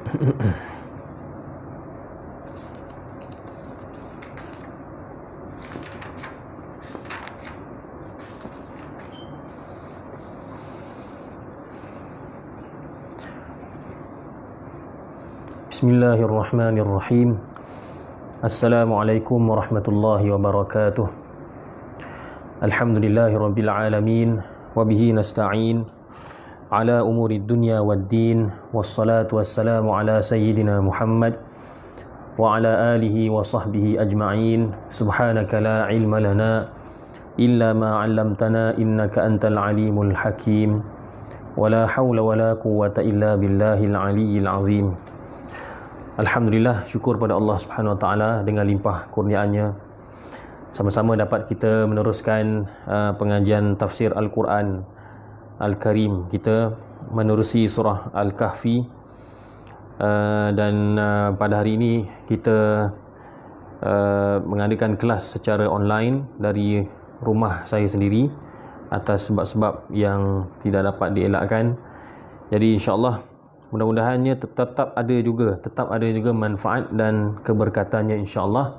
Bismillahirrahmanirrahim. Assalamualaikum warahmatullahi wabarakatuh. Alhamdulillahirabbil alamin wa bihi nasta'in ala umuri dunya waddin, wassalatu wassalamu ala sayyidina Muhammad wa ala alihi wa sahbihi ajma'in. Subhanaka la ilma lana illa ma 'allamtana innaka antal alimul hakim. Wala haula wala quwwata illa billahil aliyyil azim. Alhamdulillah, syukur pada Allah Subhanahu Wa Taala dengan limpah kurniaannya, sama-sama dapat kita meneruskan pengajian tafsir Al-Quran Al-Karim kita menerusi surah Al-Kahfi, dan pada hari ini kita mengadakan kelas secara online dari rumah saya sendiri atas sebab-sebab yang tidak dapat dielakkan. Jadi insya-Allah mudah-mudahannya tetap ada juga manfaat dan keberkatannya insya-Allah.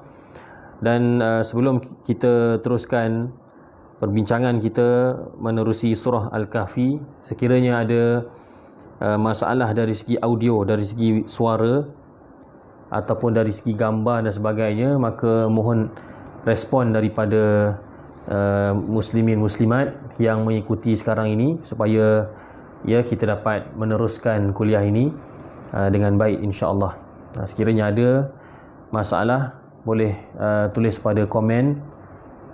Dan sebelum kita teruskan perbincangan kita menerusi surah Al-Kahfi, sekiranya ada masalah dari segi audio, dari segi suara ataupun dari segi gambar dan sebagainya, maka mohon respon daripada muslimin muslimat yang mengikuti sekarang ini supaya kita dapat meneruskan kuliah ini dengan baik insya-Allah. Sekiranya ada masalah boleh tulis pada komen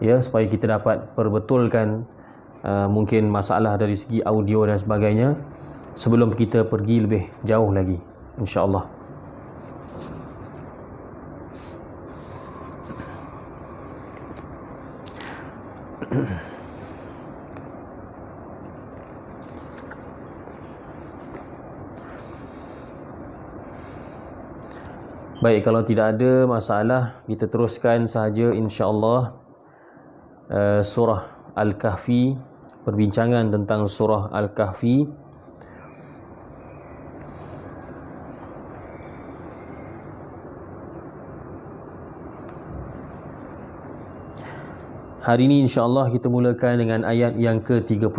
supaya kita dapat perbetulkan mungkin masalah dari segi audio dan sebagainya sebelum kita pergi lebih jauh lagi insya-Allah. Baik, kalau tidak ada masalah, kita teruskan sahaja insya-Allah surah Al-Kahfi, perbincangan tentang surah Al-Kahfi. Hari ini insya-Allah kita mulakan dengan ayat yang ke-32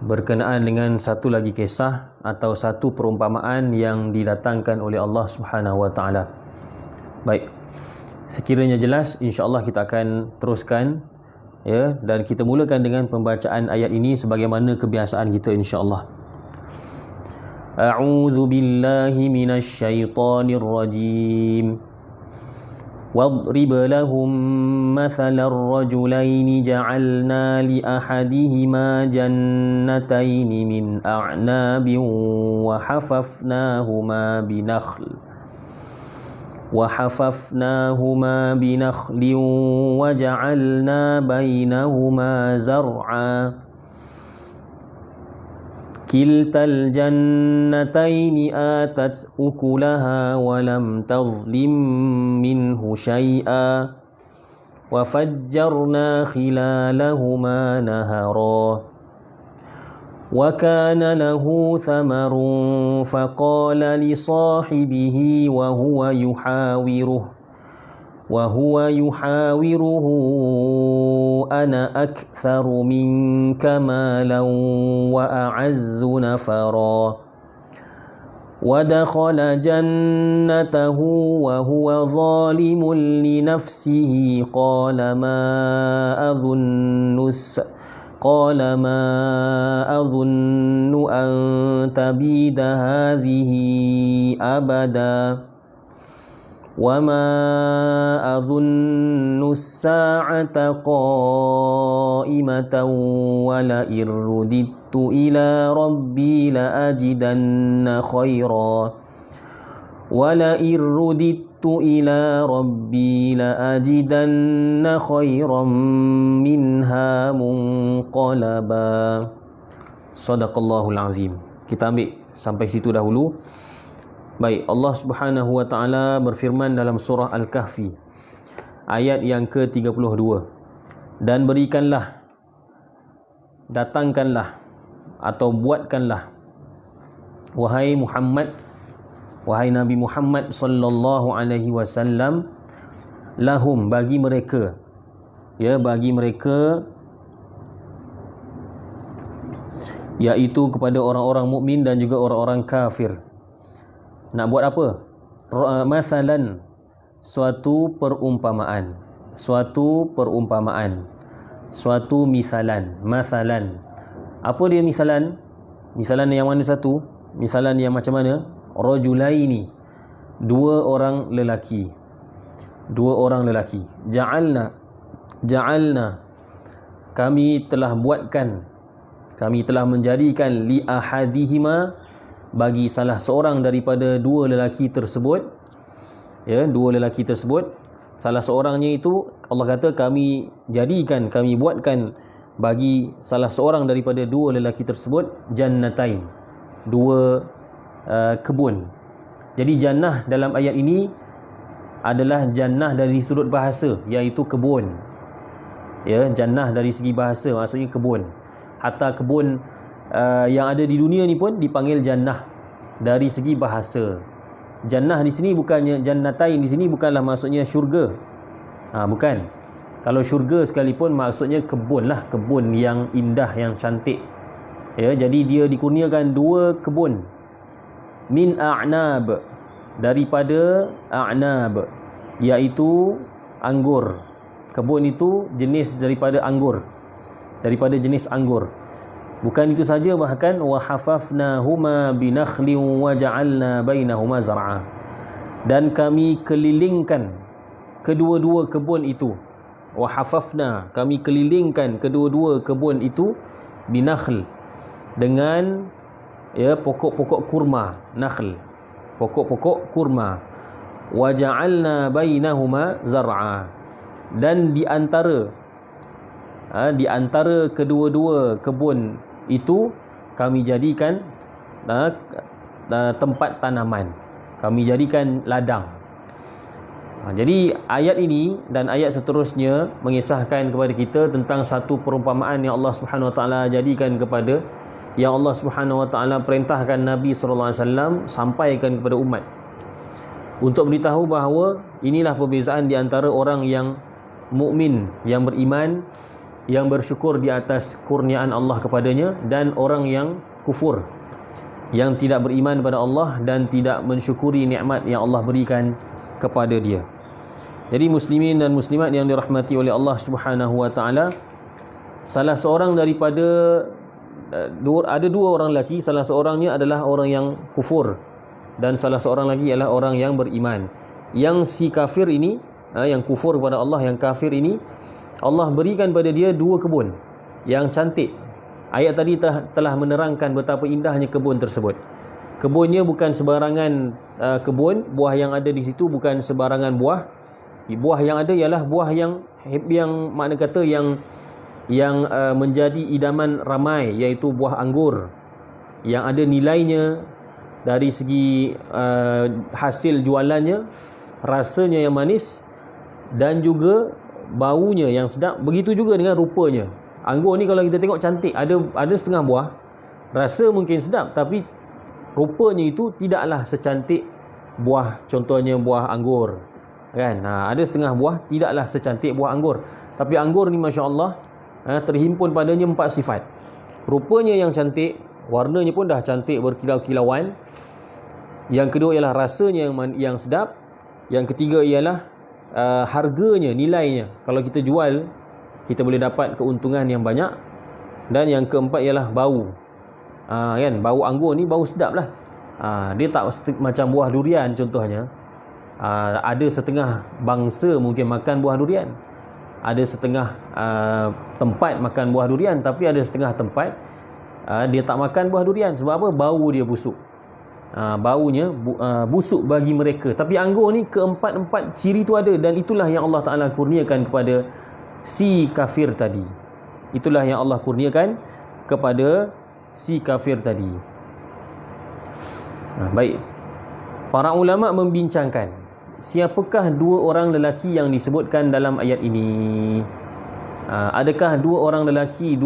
berkenaan dengan satu lagi kisah atau satu perumpamaan yang didatangkan oleh Allah Subhanahu Wa Taala. Baik, sekiranya jelas insya-Allah kita akan teruskan dan kita mulakan dengan pembacaan ayat ini sebagaimana kebiasaan kita insya-Allah. A'udzu billahi minasy syaithanir rajim. واضرب لهم مثل الرجلين جعلنا لأحدهما جنتين من أعناب وحففناهما بنخل وجعلنا بينهما زرعا كلتا الجنتين آتت أكلها ولم تظلم منه شيئا وفجرنا خلالهما نهرا وكان له ثمر فقال لصاحبه وهو يحاوره أنا أكثر منك مالا وأعز نفرا ودخل جنته وهو ظالم لنفسه قال ما أظن أن تبيد هذه أبدا وما أظن الساعة قائمة ولئن رددت إلى ربي لأجدن خيرا منها منقلبا. Sadaqallahul azim. Kita ambil sampai situ dahulu. Baik, Allah Subhanahu Wa Taala berfirman dalam surah Al-Kahfi ayat yang ke-32, dan berikanlah, datangkanlah atau buatkanlah wahai Muhammad wahai Nabi Muhammad sallallahu alaihi wasallam, lahum, bagi mereka, ya, bagi mereka, iaitu kepada orang-orang mukmin dan juga orang-orang kafir. Nak buat apa? Masalan, suatu perumpamaan, suatu misalan. Masalan, apa dia misalan? Misalan yang mana satu? Misalan yang macam mana? Rajulaini, dua orang lelaki. Ja'alna, kami telah menjadikan li ahadihima, bagi salah seorang daripada dua lelaki tersebut, ya, dua lelaki tersebut, salah seorangnya itu Allah kata kami buatkan bagi salah seorang daripada dua lelaki tersebut jannatain, dua kebun. Jadi jannah dalam ayat ini adalah jannah dari sudut bahasa, iaitu kebun. Ya, jannah dari segi bahasa maksudnya kebun. Hatta kebun yang ada di dunia ni pun dipanggil jannah dari segi bahasa. Jannah di sini bukannya, jannatain di sini bukanlah maksudnya syurga. Bukan. Kalau syurga sekalipun maksudnya kebun lah, kebun yang indah, yang cantik. Ya, jadi dia dikurniakan dua kebun. Min a'nab, daripada a'nab, iaitu anggur. Kebun itu jenis daripada anggur, daripada jenis anggur. Bukan itu saja, bahkan wa hafafnahuma binakhlin wa ja'alna bainahuma zar'a, dan kami kelilingkan kedua-dua kebun itu. Wa hafafna, kami kelilingkan kedua-dua kebun itu, binakhl, dengan, ya, pokok-pokok kurma, nakhl, pokok-pokok kurma. Wa ja'alna bainahuma zar'a, dan di antara kedua-dua kebun itu kami jadikan tempat tanaman, kami jadikan ladang. Jadi ayat ini dan ayat seterusnya mengisahkan kepada kita tentang satu perumpamaan yang Allah Subhanahu Wa Taala jadikan kepada, yang Allah Subhanahu Wa Taala perintahkan Nabi sallallahu alaihi wasallam sampaikan kepada umat, untuk beritahu bahawa inilah perbezaan di antara orang yang mukmin, yang beriman, yang bersyukur di atas kurniaan Allah kepadanya, dan orang yang kufur, yang tidak beriman kepada Allah dan tidak mensyukuri nikmat yang Allah berikan kepada dia. Jadi muslimin dan muslimat yang dirahmati oleh Allah Subhanahu Wa Taala, salah seorang daripada ada dua orang lelaki, salah seorangnya adalah orang yang kufur dan salah seorang lagi adalah orang yang beriman. Yang si kafir ini, yang kufur kepada Allah, yang kafir ini, Allah berikan pada dia dua kebun yang cantik. Ayat tadi telah menerangkan betapa indahnya kebun tersebut. Kebunnya bukan sebarangan kebun, buah yang ada di situ bukan sebarangan buah. Buah yang ada ialah buah yang makna kata yang menjadi idaman ramai, iaitu buah anggur yang ada nilainya dari segi hasil jualannya, rasanya yang manis, dan juga baunya yang sedap. Begitu juga dengan rupanya. Anggur ni kalau kita tengok cantik, ada setengah buah rasa mungkin sedap, tapi rupanya itu tidaklah secantik buah, contohnya buah anggur, kan? Ada setengah buah tidaklah secantik buah anggur, tapi anggur ni masya-Allah terhimpun padanya 4 sifat. Rupanya yang cantik, warnanya pun dah cantik berkilau-kilauan. Yang kedua ialah rasanya yang sedap. Yang ketiga ialah harganya, nilainya. Kalau kita jual, kita boleh dapat keuntungan yang banyak. Dan yang keempat ialah bau. Kan, bau anggur ni bau sedap lah. Dia tak macam buah durian contohnya. Ada setengah bangsa mungkin makan buah durian, ada setengah tempat makan buah durian, tapi ada setengah tempat dia tak makan buah durian. Sebab apa? Bau dia busuk. Baunya busuk bagi mereka. Tapi anggur ni keempat-empat ciri tu ada, dan itulah yang Allah Ta'ala kurniakan kepada si kafir tadi. Itulah yang Allah kurniakan kepada si kafir tadi. Baik, para ulama membincangkan siapakah dua orang lelaki yang disebutkan dalam ayat ini. Adakah dua orang lelaki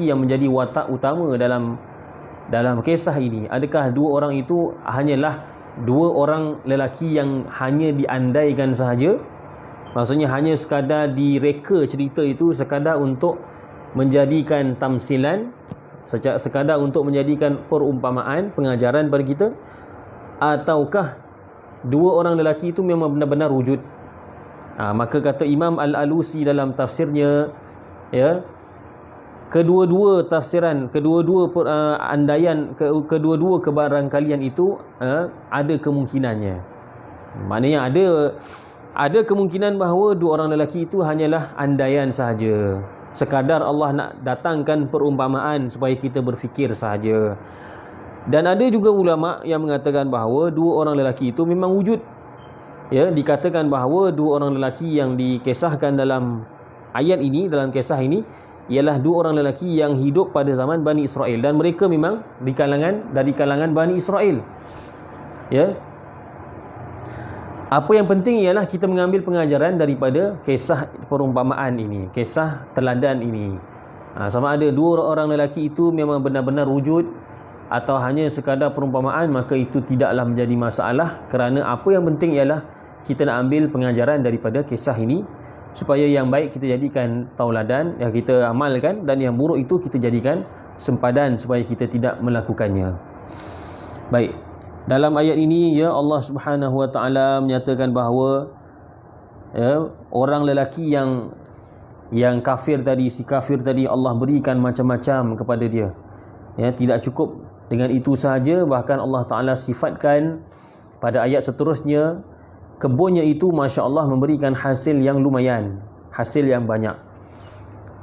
yang menjadi watak utama dalam kisah ini? Adakah dua orang itu hanyalah dua orang lelaki yang hanya diandaikan sahaja, maksudnya hanya sekadar direka cerita itu sekadar untuk menjadikan tamsilan, sekadar untuk menjadikan perumpamaan, pengajaran pada kita, ataukah dua orang lelaki itu memang benar-benar wujud. Maka kata Imam Al-Alusi dalam tafsirnya, ya, kedua-dua tafsiran, kedua-dua andaian, kedua-dua kebarangkalian itu ada kemungkinannya. Maknanya ada kemungkinan bahawa dua orang lelaki itu hanyalah andaian sahaja, sekadar Allah nak datangkan perumpamaan supaya kita berfikir sahaja. Dan ada juga ulama yang mengatakan bahawa dua orang lelaki itu memang wujud. Ya, dikatakan bahawa dua orang lelaki yang dikisahkan dalam ayat ini, dalam kisah ini, ialah dua orang lelaki yang hidup pada zaman Bani Israel, dan mereka memang dari kalangan Bani Israel. Ya. Apa yang penting ialah kita mengambil pengajaran daripada kisah perumpamaan ini, kisah teladan ini. Sama ada dua orang lelaki itu memang benar-benar wujud atau hanya sekadar perumpamaan, maka itu tidaklah menjadi masalah, kerana apa yang penting ialah kita nak ambil pengajaran daripada kisah ini, supaya yang baik kita jadikan tauladan, yang kita amalkan, dan yang buruk itu kita jadikan sempadan supaya kita tidak melakukannya. Baik, dalam ayat ini, ya, Allah Subhanahu Wa Taala menyatakan bahawa, ya, orang lelaki yang kafir tadi, si kafir tadi, Allah berikan macam-macam kepada dia. Ya, tidak cukup dengan itu sahaja, bahkan Allah Taala sifatkan pada ayat seterusnya, kebunnya itu Masya Allah memberikan hasil yang lumayan, hasil yang banyak.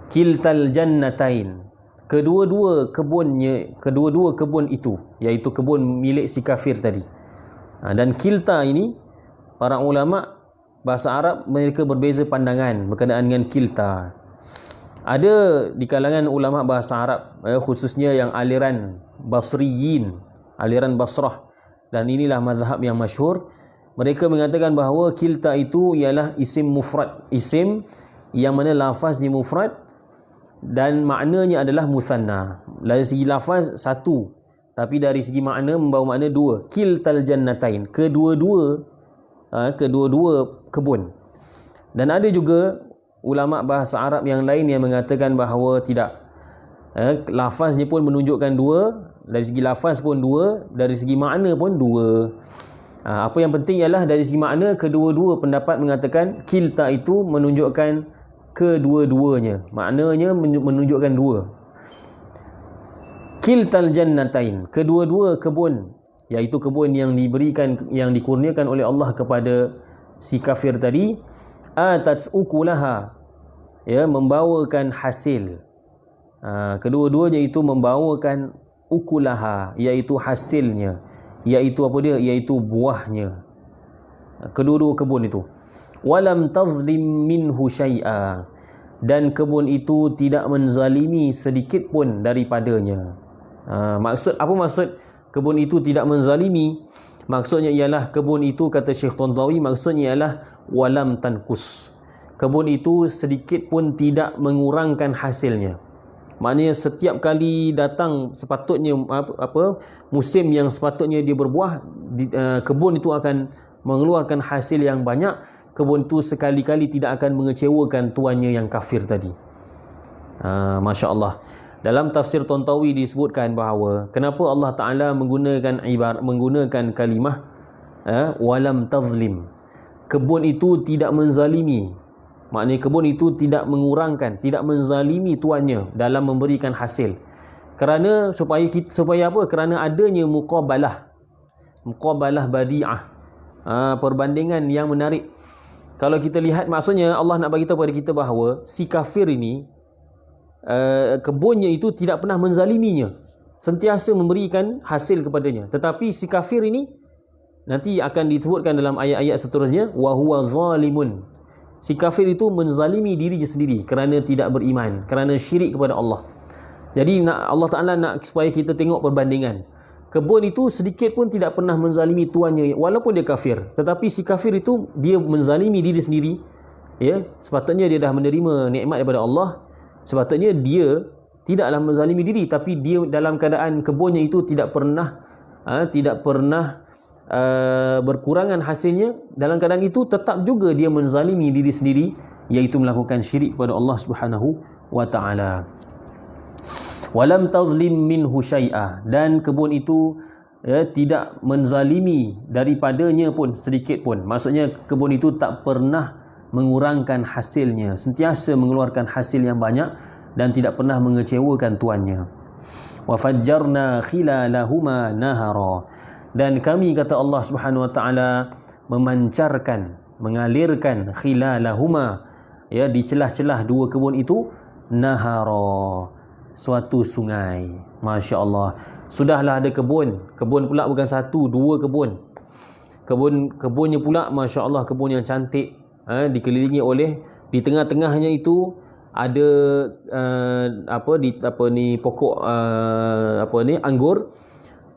Kiltal jannatain, kedua-dua kebun itu, iaitu kebun milik si kafir tadi. Dan kilta ini, para ulama bahasa Arab mereka berbeza pandangan berkenaan dengan kilta. Ada di kalangan ulama bahasa Arab, khususnya yang aliran Basriyin, aliran Basrah, dan inilah mazhab yang masyhur, mereka mengatakan bahawa kilta itu ialah isim mufrad, isim yang mana lafaznya mufrad dan maknanya adalah musanna. Dari segi lafaz satu, tapi dari segi makna membawa makna dua. Kiltal jannatain, kedua-dua kebun. Dan ada juga ulama bahasa Arab yang lain yang mengatakan bahawa tidak, lafaznya pun menunjukkan dua, dari segi lafaz pun dua, dari segi makna pun dua. Apa yang penting ialah dari segi makna, kedua-dua pendapat mengatakan kilta itu menunjukkan kedua-duanya, maknanya menunjukkan dua. Kiltal jannatain, kedua-dua kebun, iaitu kebun yang diberikan, yang dikurniakan oleh Allah kepada si kafir tadi, atat ukulaha, ya, membawakan hasil. Kedua-duanya itu membawakan ukulaha, iaitu hasilnya, iaitu apa dia? Iaitu buahnya. Kedua-dua kebun itu. Walam tazlim minhu syai'a, dan kebun itu tidak menzalimi sedikit pun daripadanya. Apa maksud kebun itu tidak menzalimi? Maksudnya ialah kebun itu, kata Syekh Tantawi, maksudnya ialah walam tankus, kebun itu sedikit pun tidak mengurangkan hasilnya. Maknanya setiap kali datang sepatutnya musim yang sepatutnya dia berbuah, kebun itu akan mengeluarkan hasil yang banyak. Kebun itu sekali-kali tidak akan mengecewakan tuannya yang kafir tadi. Masya Allah. Dalam tafsir Tantawi disebutkan bahawa kenapa Allah Ta'ala menggunakan kalimah walam tazlim, kebun itu tidak menzalimi. Maknanya kebun itu tidak mengurangkan, tidak menzalimi tuannya dalam memberikan hasil. Kerana supaya apa? Kerana adanya muqabalah badi'ah, perbandingan yang menarik. Kalau kita lihat, maksudnya Allah nak bagi tahu kepada kita bahawa si kafir ini, kebunnya itu tidak pernah menzaliminya, sentiasa memberikan hasil kepadanya. Tetapi si kafir ini nanti akan disebutkan dalam ayat-ayat seterusnya, wa huwa zalimun, si kafir itu menzalimi dirinya sendiri kerana tidak beriman, kerana syirik kepada Allah. Jadi Allah Ta'ala nak supaya kita tengok perbandingan. Kebun itu sedikit pun tidak pernah menzalimi tuannya, walaupun dia kafir. Tetapi si kafir itu dia menzalimi diri sendiri. Ya, sepatutnya dia dah menerima nikmat daripada Allah. Sepatutnya dia tidaklah menzalimi diri, tapi dia dalam keadaan kebunnya itu tidak pernah berkurangan hasilnya, dalam keadaan itu tetap juga dia menzalimi diri sendiri, iaitu melakukan syirik kepada Allah Subhanahu wa taala. Walam tazlim minhu syai'ah, dan kebun itu tidak menzalimi daripadanya pun sedikit pun. Maksudnya kebun itu tak pernah mengurangkan hasilnya, sentiasa mengeluarkan hasil yang banyak dan tidak pernah mengecewakan tuannya. Wa fajjarna khilalahuma nahara, dan kami, kata Allah Subhanahu wa taala, memancarkan, mengalirkan khilalahuma, di celah-celah dua kebun itu, nahara, suatu sungai. Masya Allah. Sudahlah ada kebun pula bukan satu, dua kebun. Kebunnya pula Masya Allah, kebun yang cantik, dikelilingi oleh, di tengah-tengahnya itu ada pokok anggur,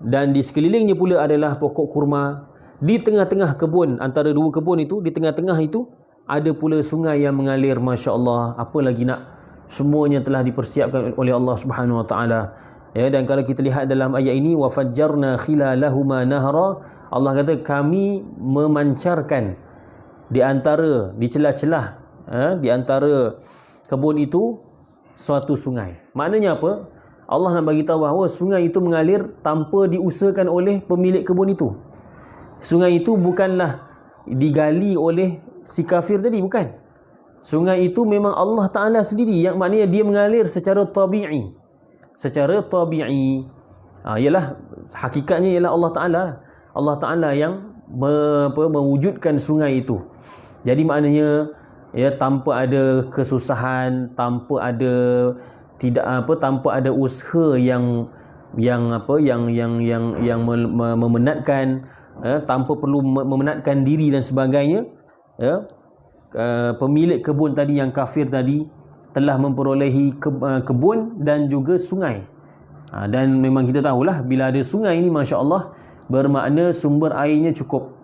dan di sekelilingnya pula adalah pokok kurma. Di tengah-tengah kebun, antara dua kebun itu, di tengah-tengah itu ada pula sungai yang mengalir. Masya Allah, apa lagi nak? Semuanya telah dipersiapkan oleh Allah Subhanahu wa taala. Dan kalau kita lihat dalam ayat ini, wa fajjarna khilalahuma nahra, Allah kata kami memancarkan di celah-celah di antara kebun itu suatu sungai. Maknanya apa? Allah nak bagi tahu bahawa sungai itu mengalir tanpa diusahakan oleh pemilik kebun itu. Sungai itu bukanlah digali oleh si kafir tadi, bukan. Sungai itu memang Allah Ta'ala sendiri, yang maknanya dia mengalir secara tabi'i. Ialah hakikatnya ialah Allah Ta'ala. Allah Ta'ala yang mewujudkan sungai itu. Jadi maknanya tanpa ada kesusahan, tanpa ada usaha yang memenatkan, tanpa perlu memenatkan diri dan sebagainya, pemilik kebun tadi yang kafir tadi telah memperolehi kebun dan juga sungai. Dan memang kita tahulah, bila ada sungai ini, Masya Allah, bermakna sumber airnya cukup.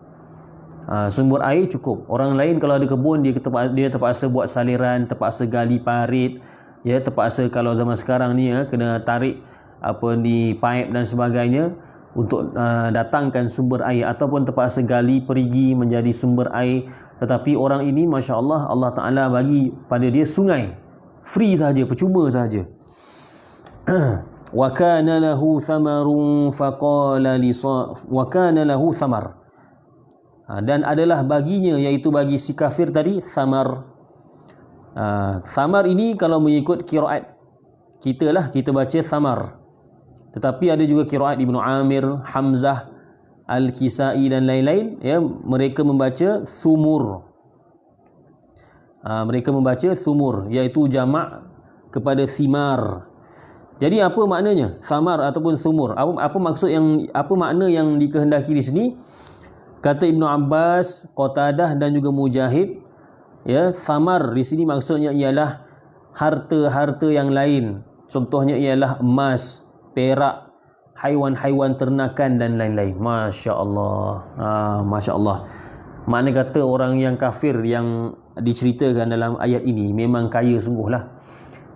Sumber air cukup. Orang lain kalau ada kebun, dia terpaksa buat saliran, terpaksa gali parit, terpaksa kalau zaman sekarang ni kena tarik pipe dan sebagainya untuk datangkan sumber air, ataupun terpaksa gali perigi menjadi sumber air. Tetapi orang ini, Masya Allah, Allah Ta'ala bagi pada dia sungai, free sahaja, percuma sahaja. Wa kana lahu thamarun faqala wa kana lahu thamar, dan adalah baginya, iaitu bagi si kafir tadi, thamar. Thamar ini kalau mengikut qiraat kita baca thamar. Tetapi ada juga qiraat Ibnu Amir, Hamzah, Al-Kisai dan lain-lain, mereka membaca thumur. Mereka membaca thumur, iaitu jamak kepada thimar. Jadi apa maknanya thamar ataupun thumur? Apa makna yang dikehendaki di sini? Kata Ibnu Abbas, Qatadah dan juga Mujahid, thamar di sini maksudnya ialah harta-harta yang lain. Contohnya ialah emas, perak, haiwan-haiwan ternakan dan lain-lain. Masya Allah. Masya Allah. Makna kata orang yang kafir yang diceritakan dalam ayat ini memang kaya sungguhlah.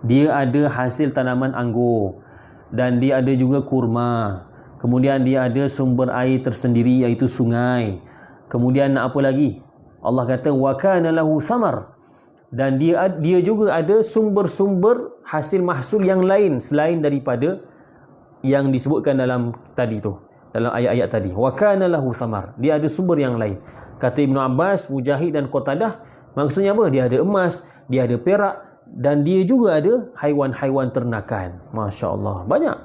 Dia ada hasil tanaman anggur, dan dia ada juga kurma. Kemudian dia ada sumber air tersendiri, iaitu sungai. Kemudian nak apa lagi? Allah kata wa kana lahu thamar, dan dia juga ada sumber-sumber hasil mahsul yang lain selain daripada yang disebutkan dalam tadi tu, dalam ayat-ayat tadi. Wa kana lahu thamar, dia ada sumber yang lain. Kata Ibnu Abbas, Mujahid dan Qatadah, maksudnya apa? Dia ada emas, dia ada perak, dan dia juga ada haiwan-haiwan ternakan. Masya Allah, banyak.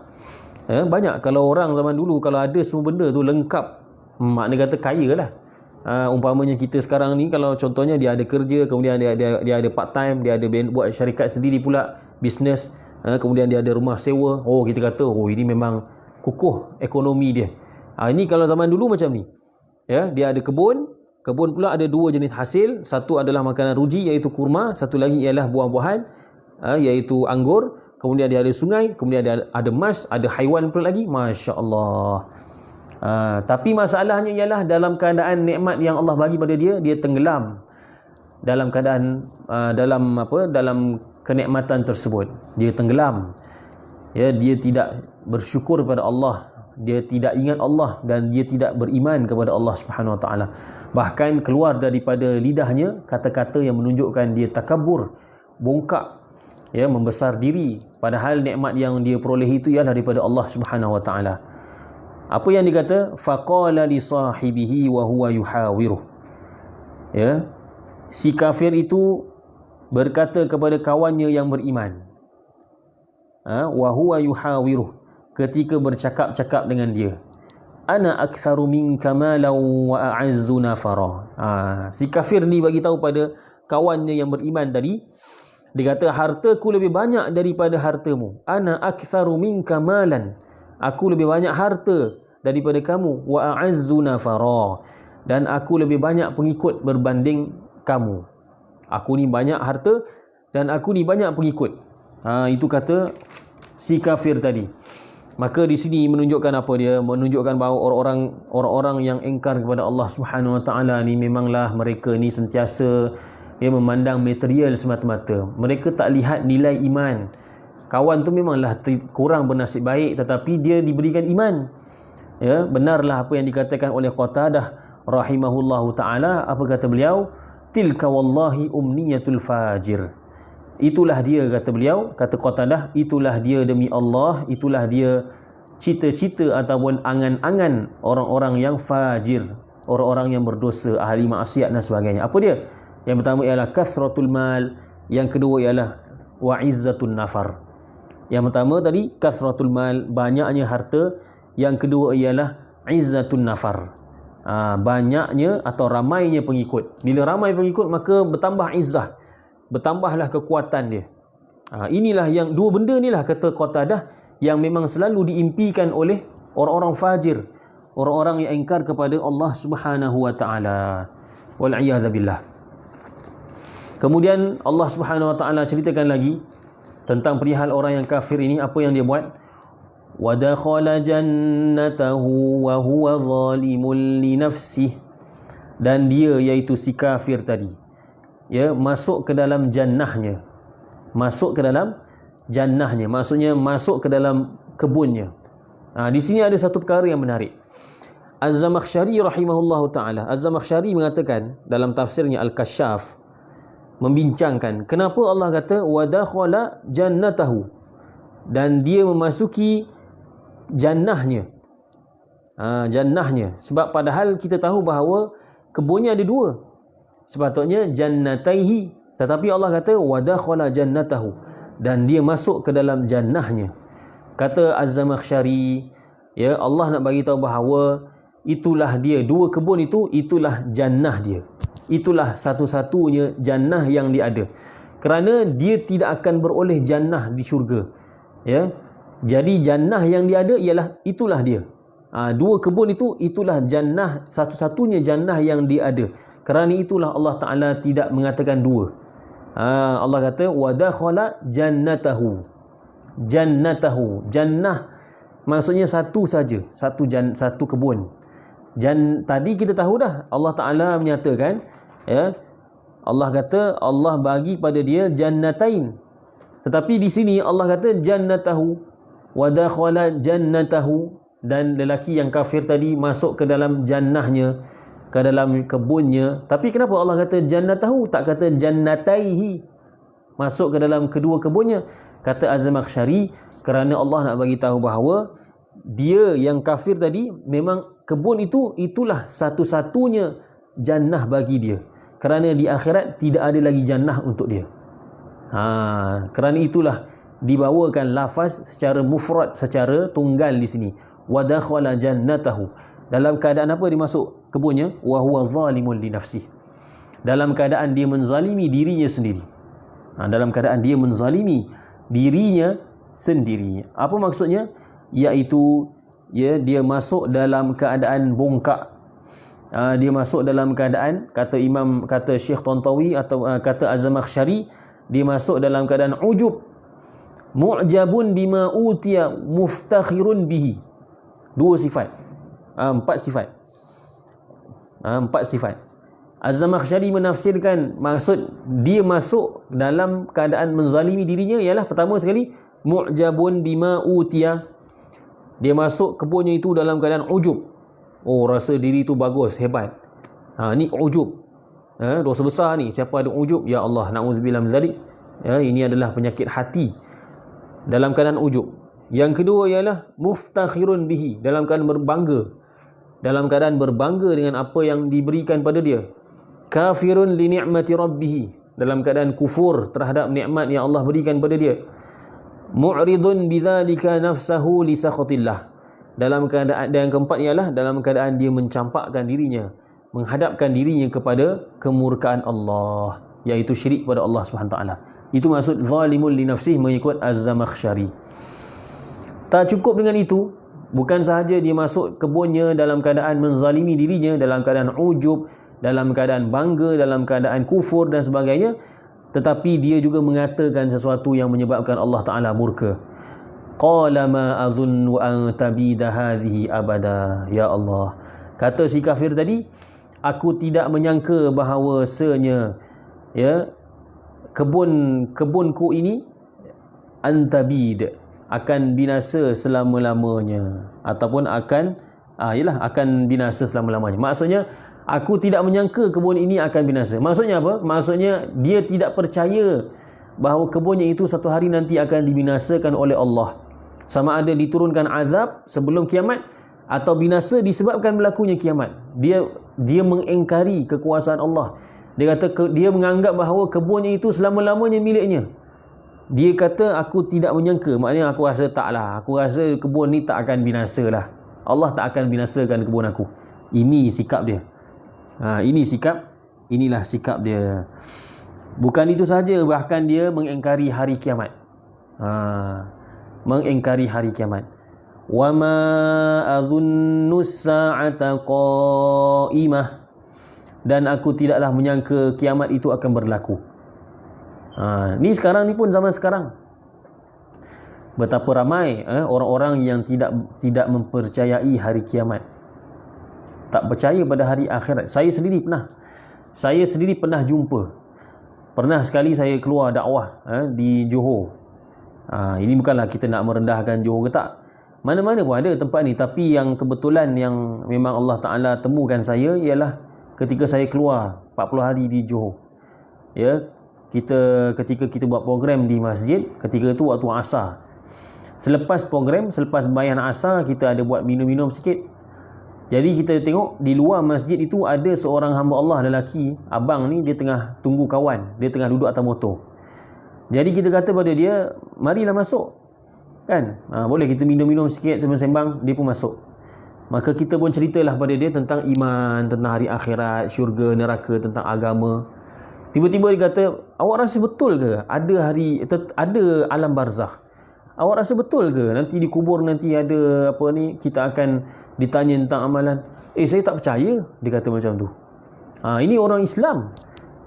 Banyak. Kalau orang zaman dulu kalau ada semua benda tu lengkap, makna kata kaya lah. Umpamanya kita sekarang ni, kalau contohnya dia ada kerja, kemudian dia ada part time, dia ada buat syarikat sendiri pula, bisnes, kemudian dia ada rumah sewa, kita kata ini memang kukuh ekonomi dia. Ini kalau zaman dulu macam ni, dia ada kebun pula ada dua jenis hasil. Satu adalah makanan ruji, iaitu kurma. Satu lagi ialah buah-buahan, iaitu anggur. Kemudian dia ada sungai, kemudian ada emas, ada haiwan pula lagi. Masya Allah. Tapi masalahnya ialah dalam keadaan nikmat yang Allah bagi pada dia tenggelam dalam keadaan dalam kenikmatan tersebut. Dia tenggelam. Dia tidak bersyukur pada Allah dia tidak ingat Allah dan dia tidak beriman kepada Allah Subhanahu Wa Taala. Bahkan keluar daripada lidahnya kata-kata yang menunjukkan dia takabur, bongkak, ya, membesar diri, padahal nikmat yang dia peroleh itu ialah daripada Allah Subhanahu Wa Taala. Apa yang dikata? Faqala li sahibihi wa huwa yuhawiruh. Ya, si kafir itu berkata kepada kawannya yang beriman, wa huwa yuhawiruh, ketika bercakap-cakap dengan dia, ana aktsaru minka malan wa a'azzu nafara. Si kafir ni bagi tahu pada kawannya yang beriman tadi, dia kata, hartaku lebih banyak daripada hartamu. Ana aktsaru minka malan, aku lebih banyak harta daripada kamu, wa a'azzu nafara, dan aku lebih banyak pengikut berbanding kamu. Aku ni banyak harta dan aku ni banyak pengikut. Itu kata si kafir tadi. Maka di sini menunjukkan apa dia? Menunjukkan bahawa orang-orang yang ingkar kepada Allah Subhanahu Wa Taala ni memanglah mereka ni sentiasa memandang material semata-mata. Mereka tak lihat nilai iman. Kawan tu memanglah kurang bernasib baik, tetapi dia diberikan iman. Ya, benarlah apa yang dikatakan oleh Qatadah rahimahullahu taala. Apa kata beliau? Tilka wallahi umniyatul fajir. Itulah dia, kata beliau, kata Qatadah, itulah dia demi Allah, itulah dia cita-cita ataupun angan-angan orang-orang yang fajir, orang-orang yang berdosa, ahli maksiat dan sebagainya. Apa dia? Yang pertama ialah kathratul mal, yang kedua ialah wa'izzatun nafar. Yang pertama tadi kathratul mal, banyaknya harta. Yang kedua ialah izzatun nafar, banyaknya atau ramainya pengikut. Bila ramai pengikut, maka bertambah izzah, bertambahlah kekuatan dia. Inilah yang dua benda inilah, kata Qatadah, yang memang selalu diimpikan oleh orang-orang fajir, orang-orang yang ingkar kepada Allah Subhanahu Wa Taala. Wal iyadzu billah. Kemudian Allah Subhanahu Wa Taala ceritakan lagi tentang perihal orang yang kafir ini, apa yang dia buat. Wa dakhala jannatahu wa huwa zalimun li nafsihi, dan dia iaitu si kafir tadi, ya, masuk ke dalam jannahnya. Masuk ke dalam jannahnya maksudnya masuk ke dalam kebunnya. Di sini ada satu perkara yang menarik. Az-Zamakhsyari rahimahullahu taala, Az-Zamakhsyari mengatakan dalam tafsirnya Al-Kasyaf, membincangkan kenapa Allah kata wa dakhala jannatahu, dan dia memasuki jannahnya. Jannahnya, sebab padahal kita tahu bahawa kebunnya ada dua. Sepatutnya jannataihi, tetapi Allah kata wa dakhala jannatahu, dan dia masuk ke dalam jannahnya. Kata Az-Zamakhsyari, ya, Allah nak bagi tahu bahawa itulah dia, dua kebun itu, itulah jannah dia. Itulah satu-satunya jannah yang dia ada. Kerana dia tidak akan beroleh jannah di syurga. Ya. Jadi jannah yang dia ada ialah itulah dia. Dua kebun itu, itulah jannah, satu-satunya jannah yang dia ada. Kerana itulah Allah Ta'ala tidak mengatakan dua. Allah kata wa dakhala jannatahu. Jannatahu, jannah maksudnya satu saja, satu kebun. Tadi kita tahu dah, Allah Ta'ala menyatakan, ya, Allah kata Allah bagi pada dia jannatain. Tetapi di sini Allah kata jannatahu wa dakhala jannatahu, dan lelaki yang kafir tadi masuk ke dalam jannahnya, ke dalam kebunnya. Tapi kenapa Allah kata jannatahu, tak kata jannataihi, masuk ke dalam kedua kebunnya? Kata Az-Zamakhsyari, kerana Allah nak bagi tahu bahawa dia yang kafir tadi memang kebun itu, itulah satu-satunya jannah bagi dia. Kerana di akhirat tidak ada lagi jannah untuk dia. Kerana itulah dibawakan lafaz secara mufrad, secara tunggal di sini. Wa dakhala jannatahu. Dalam keadaan apa dia masuk kebunnya? Wa huwa zalimun li nafsihi. Dalam keadaan dia menzalimi dirinya sendiri. Dalam keadaan dia menzalimi dirinya sendiri. Apa maksudnya? Iaitu, ya, dia masuk dalam keadaan bongkak. Dia masuk dalam keadaan, kata Syekh Tantawi atau kata Az-Zamakhsyari, dia masuk dalam keadaan ujub, mu'jabun bima utiya, muftakhirun bihi. Dua sifat. Empat sifat. Empat sifat. Az-Zamakhsyari menafsirkan maksud dia masuk dalam keadaan menzalimi dirinya ialah pertama sekali mu'jabun bima utiya, Dia masuk kebunnya itu dalam keadaan ujub. Oh, rasa diri itu bagus, hebat. Ni ujub. Dosa besar ni. Siapa ada ujub, ya Allah, na'udzubillah min dzalik. Ini adalah penyakit hati. Dalam keadaan ujub. Yang kedua ialah muftakhirun bihi, dalam keadaan berbangga. Dalam keadaan berbangga dengan apa yang diberikan pada dia. Kafirun li ni'mati rabbih, dalam keadaan kufur terhadap nikmat yang Allah berikan pada dia. Mu'ridun bidzalika nafsahu li sakhatillah, dalam keadaan yang keempat ialah dalam keadaan dia mencampakkan dirinya, menghadapkan dirinya kepada kemurkaan Allah, iaitu syirik kepada Allah Subhanahu taala. Itu maksud zalimun li nafsihi mengikut Az-Zamakhsyari. Tak cukup dengan itu, bukan sahaja dia masuk kebunnya dalam keadaan menzalimi dirinya, dalam keadaan ujub, dalam keadaan bangga, dalam keadaan kufur dan sebagainya, tetapi dia juga mengatakan sesuatu yang menyebabkan Allah Ta'ala murka. Qala ma azunnu an tabida hadhihi abada. Ya Allah, kata si kafir tadi, aku tidak menyangka bahawasanya kebunku ini antabid, akan binasa selama-lamanya, ataupun akan binasa selama-lamanya. Maksudnya aku tidak menyangka kebun ini akan binasa. Maksudnya apa? Maksudnya dia tidak percaya bahawa kebunnya itu satu hari nanti akan dibinasakan oleh Allah. Sama ada diturunkan azab sebelum kiamat atau binasa disebabkan berlakunya kiamat. Dia mengingkari kekuasaan Allah. Dia kata dia menganggap bahawa kebunnya itu selama-lamanya miliknya. Dia kata aku tidak menyangka, maknanya aku rasa taklah. Aku rasa kebun ni tak akan binasa lah. Allah tak akan binasakan kebun aku. Ini sikap dia. Inilah sikap dia. Bukan itu saja, bahkan dia mengingkari hari kiamat. Mengingkari hari kiamat. Wa ma adhunnu as-sa'ata qa'imah, dan aku tidaklah menyangka kiamat itu akan berlaku. Ni sekarang ni pun, zaman sekarang, betapa ramai orang-orang yang tidak mempercayai hari kiamat, tak percaya pada hari akhirat. Saya sendiri pernah jumpa. Pernah sekali saya keluar dakwah di Johor. Ini bukanlah kita nak merendahkan Johor ke tak. Mana-mana pun ada tempat ni. Tapi yang kebetulan yang memang Allah Ta'ala temukan saya ialah ketika saya keluar 40 hari di Johor. Ketika kita buat program di masjid, ketika itu waktu asar. Selepas program, selepas bayan asar, kita ada buat minum-minum sikit. Jadi kita tengok di luar masjid itu ada seorang hamba Allah lelaki, abang ni, dia tengah tunggu kawan, dia tengah duduk atas motor. Jadi kita kata pada dia, marilah masuk, kan? Boleh kita minum-minum sikit, sembang-sembang. Dia pun masuk. Maka kita pun ceritalah pada dia tentang iman, tentang hari akhirat, syurga, neraka, tentang agama. Tiba-tiba dia kata, awak rasa betul ke ada alam barzakh? Awak rasa betul ke nanti dikubur, nanti ada kita akan ditanya tentang amalan? Saya tak percaya, dia kata macam tu. Ini orang Islam,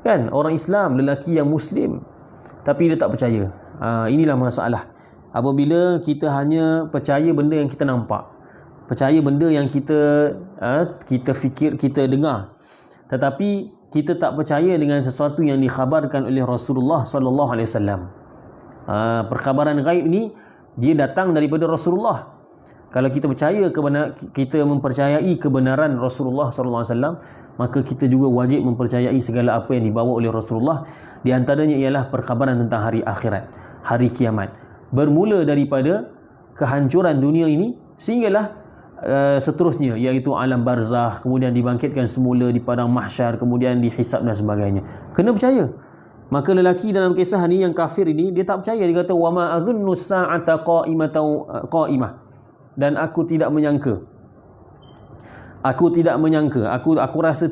kan? Orang Islam, lelaki yang Muslim, tapi dia tak percaya. Inilah masalah. Apabila kita hanya percaya benda yang kita nampak, percaya benda yang kita fikir, kita dengar, tetapi kita tak percaya dengan sesuatu yang dikhabarkan oleh Rasulullah sallallahu alaihi wasallam. Perkhabaran gaib ni dia datang daripada Rasulullah. Kalau kita kita mempercayai kebenaran Rasulullah sallallahu alaihi wasallam, maka kita juga wajib mempercayai segala apa yang dibawa oleh Rasulullah. Di antaranya ialah perkhabaran tentang hari akhirat, hari kiamat. Bermula daripada kehancuran dunia ini sehinggalah seterusnya, iaitu alam barzakh, kemudian dibangkitkan semula di padang mahsyar, kemudian dihisab dan sebagainya. Kena percaya. Maka lelaki dalam kisah ni yang kafir ini, dia tak percaya. Dia kata wa ma azunnu sa'ata qa'imah, dan aku tidak menyangka, aku rasa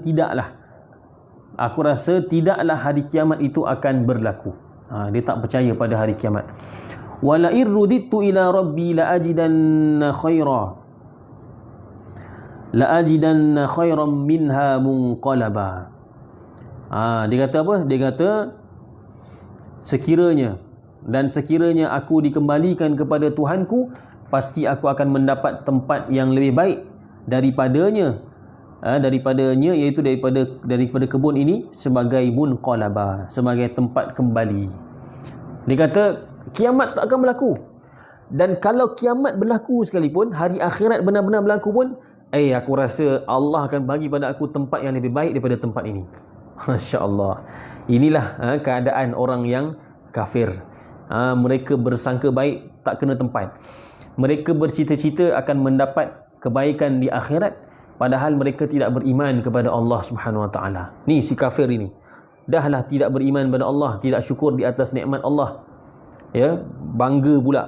tidaklah hari kiamat itu akan berlaku. Dia tak percaya pada hari kiamat. Wala irruditu ila rabbi la ajidanna khairan minha munqalaba. Dia kata apa? Dia kata sekiranya aku dikembalikan kepada Tuhanku, pasti aku akan mendapat tempat yang lebih baik daripadanya, iaitu daripada kebun ini, sebagai munqalaba, sebagai tempat kembali. Dia kata kiamat tak akan berlaku, Dan kalau kiamat berlaku sekalipun, hari akhirat benar-benar berlaku pun, aku rasa Allah akan bagi pada aku tempat yang lebih baik daripada tempat ini. Masya Allah. Inilah keadaan orang yang kafir. Mereka bersangka baik, tak kena tempat. Mereka bercita-cita akan mendapat kebaikan di akhirat, padahal mereka tidak beriman kepada Allah Subhanahu Wa Taala. Ni si kafir ini. Dahlah tidak beriman kepada Allah, tidak syukur di atas nikmat Allah. Ya, bangga pula.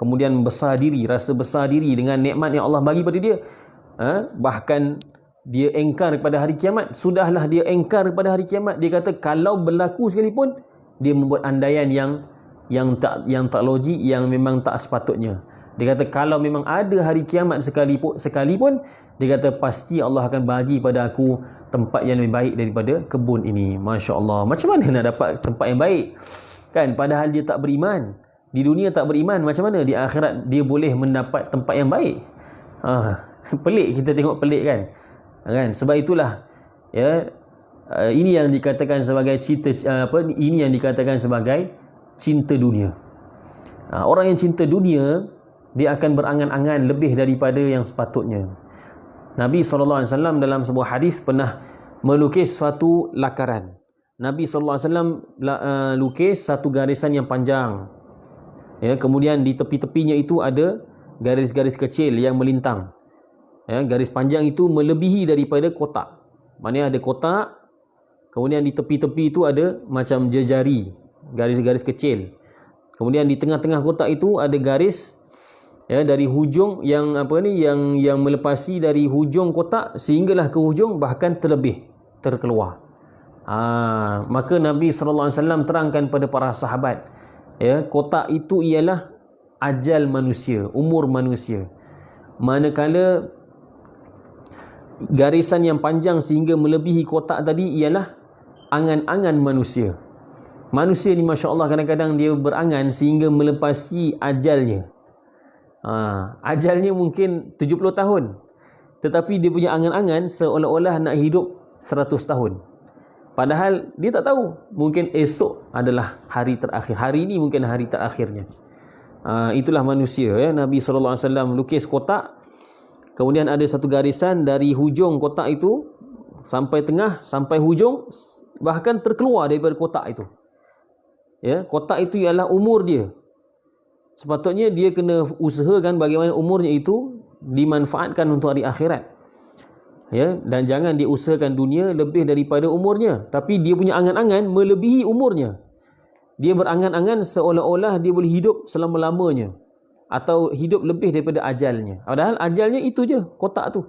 Kemudian besar diri, rasa besar diri dengan nikmat yang Allah bagi pada dia. Bahkan dia engkar kepada hari kiamat. Sudahlah dia engkar kepada hari kiamat. Dia kata kalau berlaku sekalipun, dia membuat andaian yang tak logik, yang memang tak sepatutnya. Dia kata kalau memang ada hari kiamat sekalipun, dia kata pasti Allah akan bagi pada aku tempat yang lebih baik daripada kebun ini. Masya Allah. Macam mana nak dapat tempat yang baik? Kan, padahal dia tak beriman. Di dunia tak beriman, macam mana di akhirat dia boleh mendapat tempat yang baik? Pelik, kita tengok pelik kan? Sebab itulah ini yang dikatakan sebagai ini yang dikatakan sebagai cinta dunia. Orang yang cinta dunia, dia akan berangan-angan lebih daripada yang sepatutnya. Nabi SAW dalam sebuah hadis pernah melukis suatu lakaran. Nabi SAW lukis satu garisan yang panjang. Kemudian di tepi-tepinya itu ada garis-garis kecil yang melintang. Garis panjang itu melebihi daripada kotak. Maknanya ada kotak, kemudian di tepi-tepi itu ada macam jejari, garis-garis kecil. Kemudian di tengah-tengah kotak itu ada garis dari hujung yang yang melepasi dari hujung kotak sehinggalah ke hujung, bahkan terkeluar. Maka Nabi SAW terangkan pada para sahabat, kotak itu ialah ajal manusia, umur manusia. Manakala garisan yang panjang sehingga melebihi kotak tadi ialah angan-angan manusia. Manusia ni Masya Allah kadang-kadang dia berangan sehingga melepasi ajalnya. Ajalnya mungkin 70 tahun, tetapi dia punya angan-angan seolah-olah nak hidup 100 tahun. Padahal dia tak tahu, mungkin esok adalah hari terakhir, hari ini mungkin hari terakhirnya. Itulah manusia. Nabi SAW lukis kotak, kemudian ada satu garisan dari hujung kotak itu sampai tengah, sampai hujung, bahkan terkeluar daripada kotak itu. Kotak itu ialah umur dia. Sepatutnya dia kena usahakan bagaimana umurnya itu dimanfaatkan untuk hari akhirat. Dan jangan dia usahakan dunia lebih daripada umurnya, tapi dia punya angan-angan melebihi umurnya. Dia berangan-angan seolah-olah dia boleh hidup selama-lamanya atau hidup lebih daripada ajalnya. Padahal ajalnya itu je, kotak tu.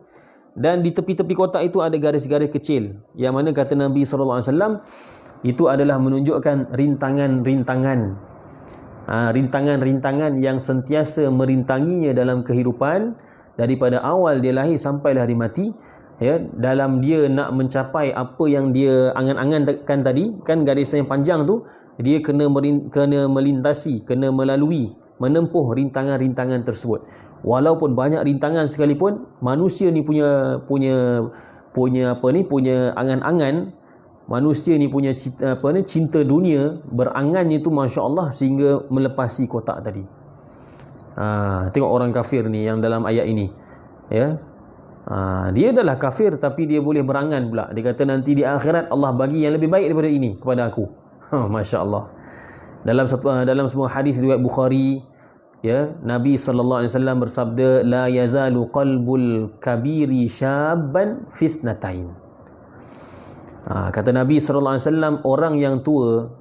Dan di tepi-tepi kotak itu ada garis-garis kecil, yang mana kata Nabi SAW, itu adalah menunjukkan rintangan-rintangan. Rintangan-rintangan yang sentiasa merintanginya dalam kehidupan daripada awal dia lahir sampailah dia mati. Dalam dia nak mencapai apa yang dia angan-angankan tadi, kan garisan yang panjang tu, dia kena melintasi, kena menempuh rintangan-rintangan tersebut. Walaupun banyak rintangan sekalipun, manusia ni punya angan-angan, manusia ni punya cinta dunia, berangannya tu Masya Allah sehingga melepasi kotak tadi. Tengok orang kafir ni yang dalam ayat ini, dia adalah kafir tapi dia boleh berangan pula. Dia kata nanti di akhirat Allah bagi yang lebih baik daripada ini kepada aku. Masya Allah. Dalam sebuah hadis riwayat Bukhari, Nabi SAW bersabda, la yazalu qalbul kabiri syabban fitnatain. Kata Nabi SAW, orang yang tua,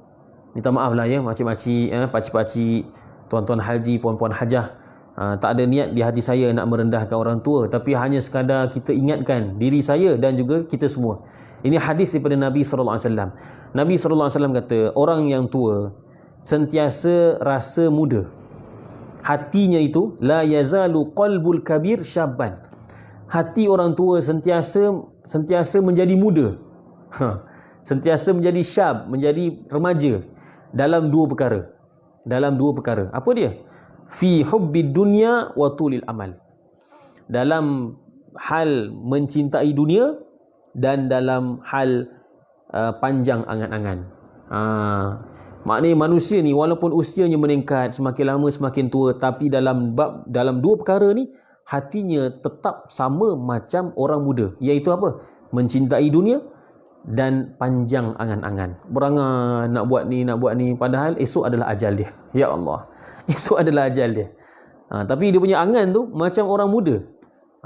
minta maaf lah makcik-makcik, pakcik-pakcik, tuan-tuan haji, puan-puan hajah, tak ada niat di hati saya nak merendahkan orang tua, tapi hanya sekadar kita ingatkan diri saya dan juga kita semua. Ini hadis daripada Nabi SAW. Nabi SAW kata, orang yang tua sentiasa rasa muda. Hatinya itu, la yazalu qalbul kabir syabban. Hati orang tua sentiasa menjadi muda. Sentiasa menjadi syab, menjadi remaja dalam dua perkara. Apa dia? Fi hubbid dunya wa tulil amal. Dalam hal mencintai dunia dan dalam hal panjang angan-angan. Maknanya manusia ni walaupun usianya meningkat, semakin lama semakin tua, tapi dalam dua perkara ni hatinya tetap sama macam orang muda, iaitu apa? Mencintai dunia dan panjang angan-angan. Berangan nak buat ni, padahal esok adalah ajal dia. Ya Allah, esok adalah ajal dia. Tapi dia punya angan tu macam orang muda.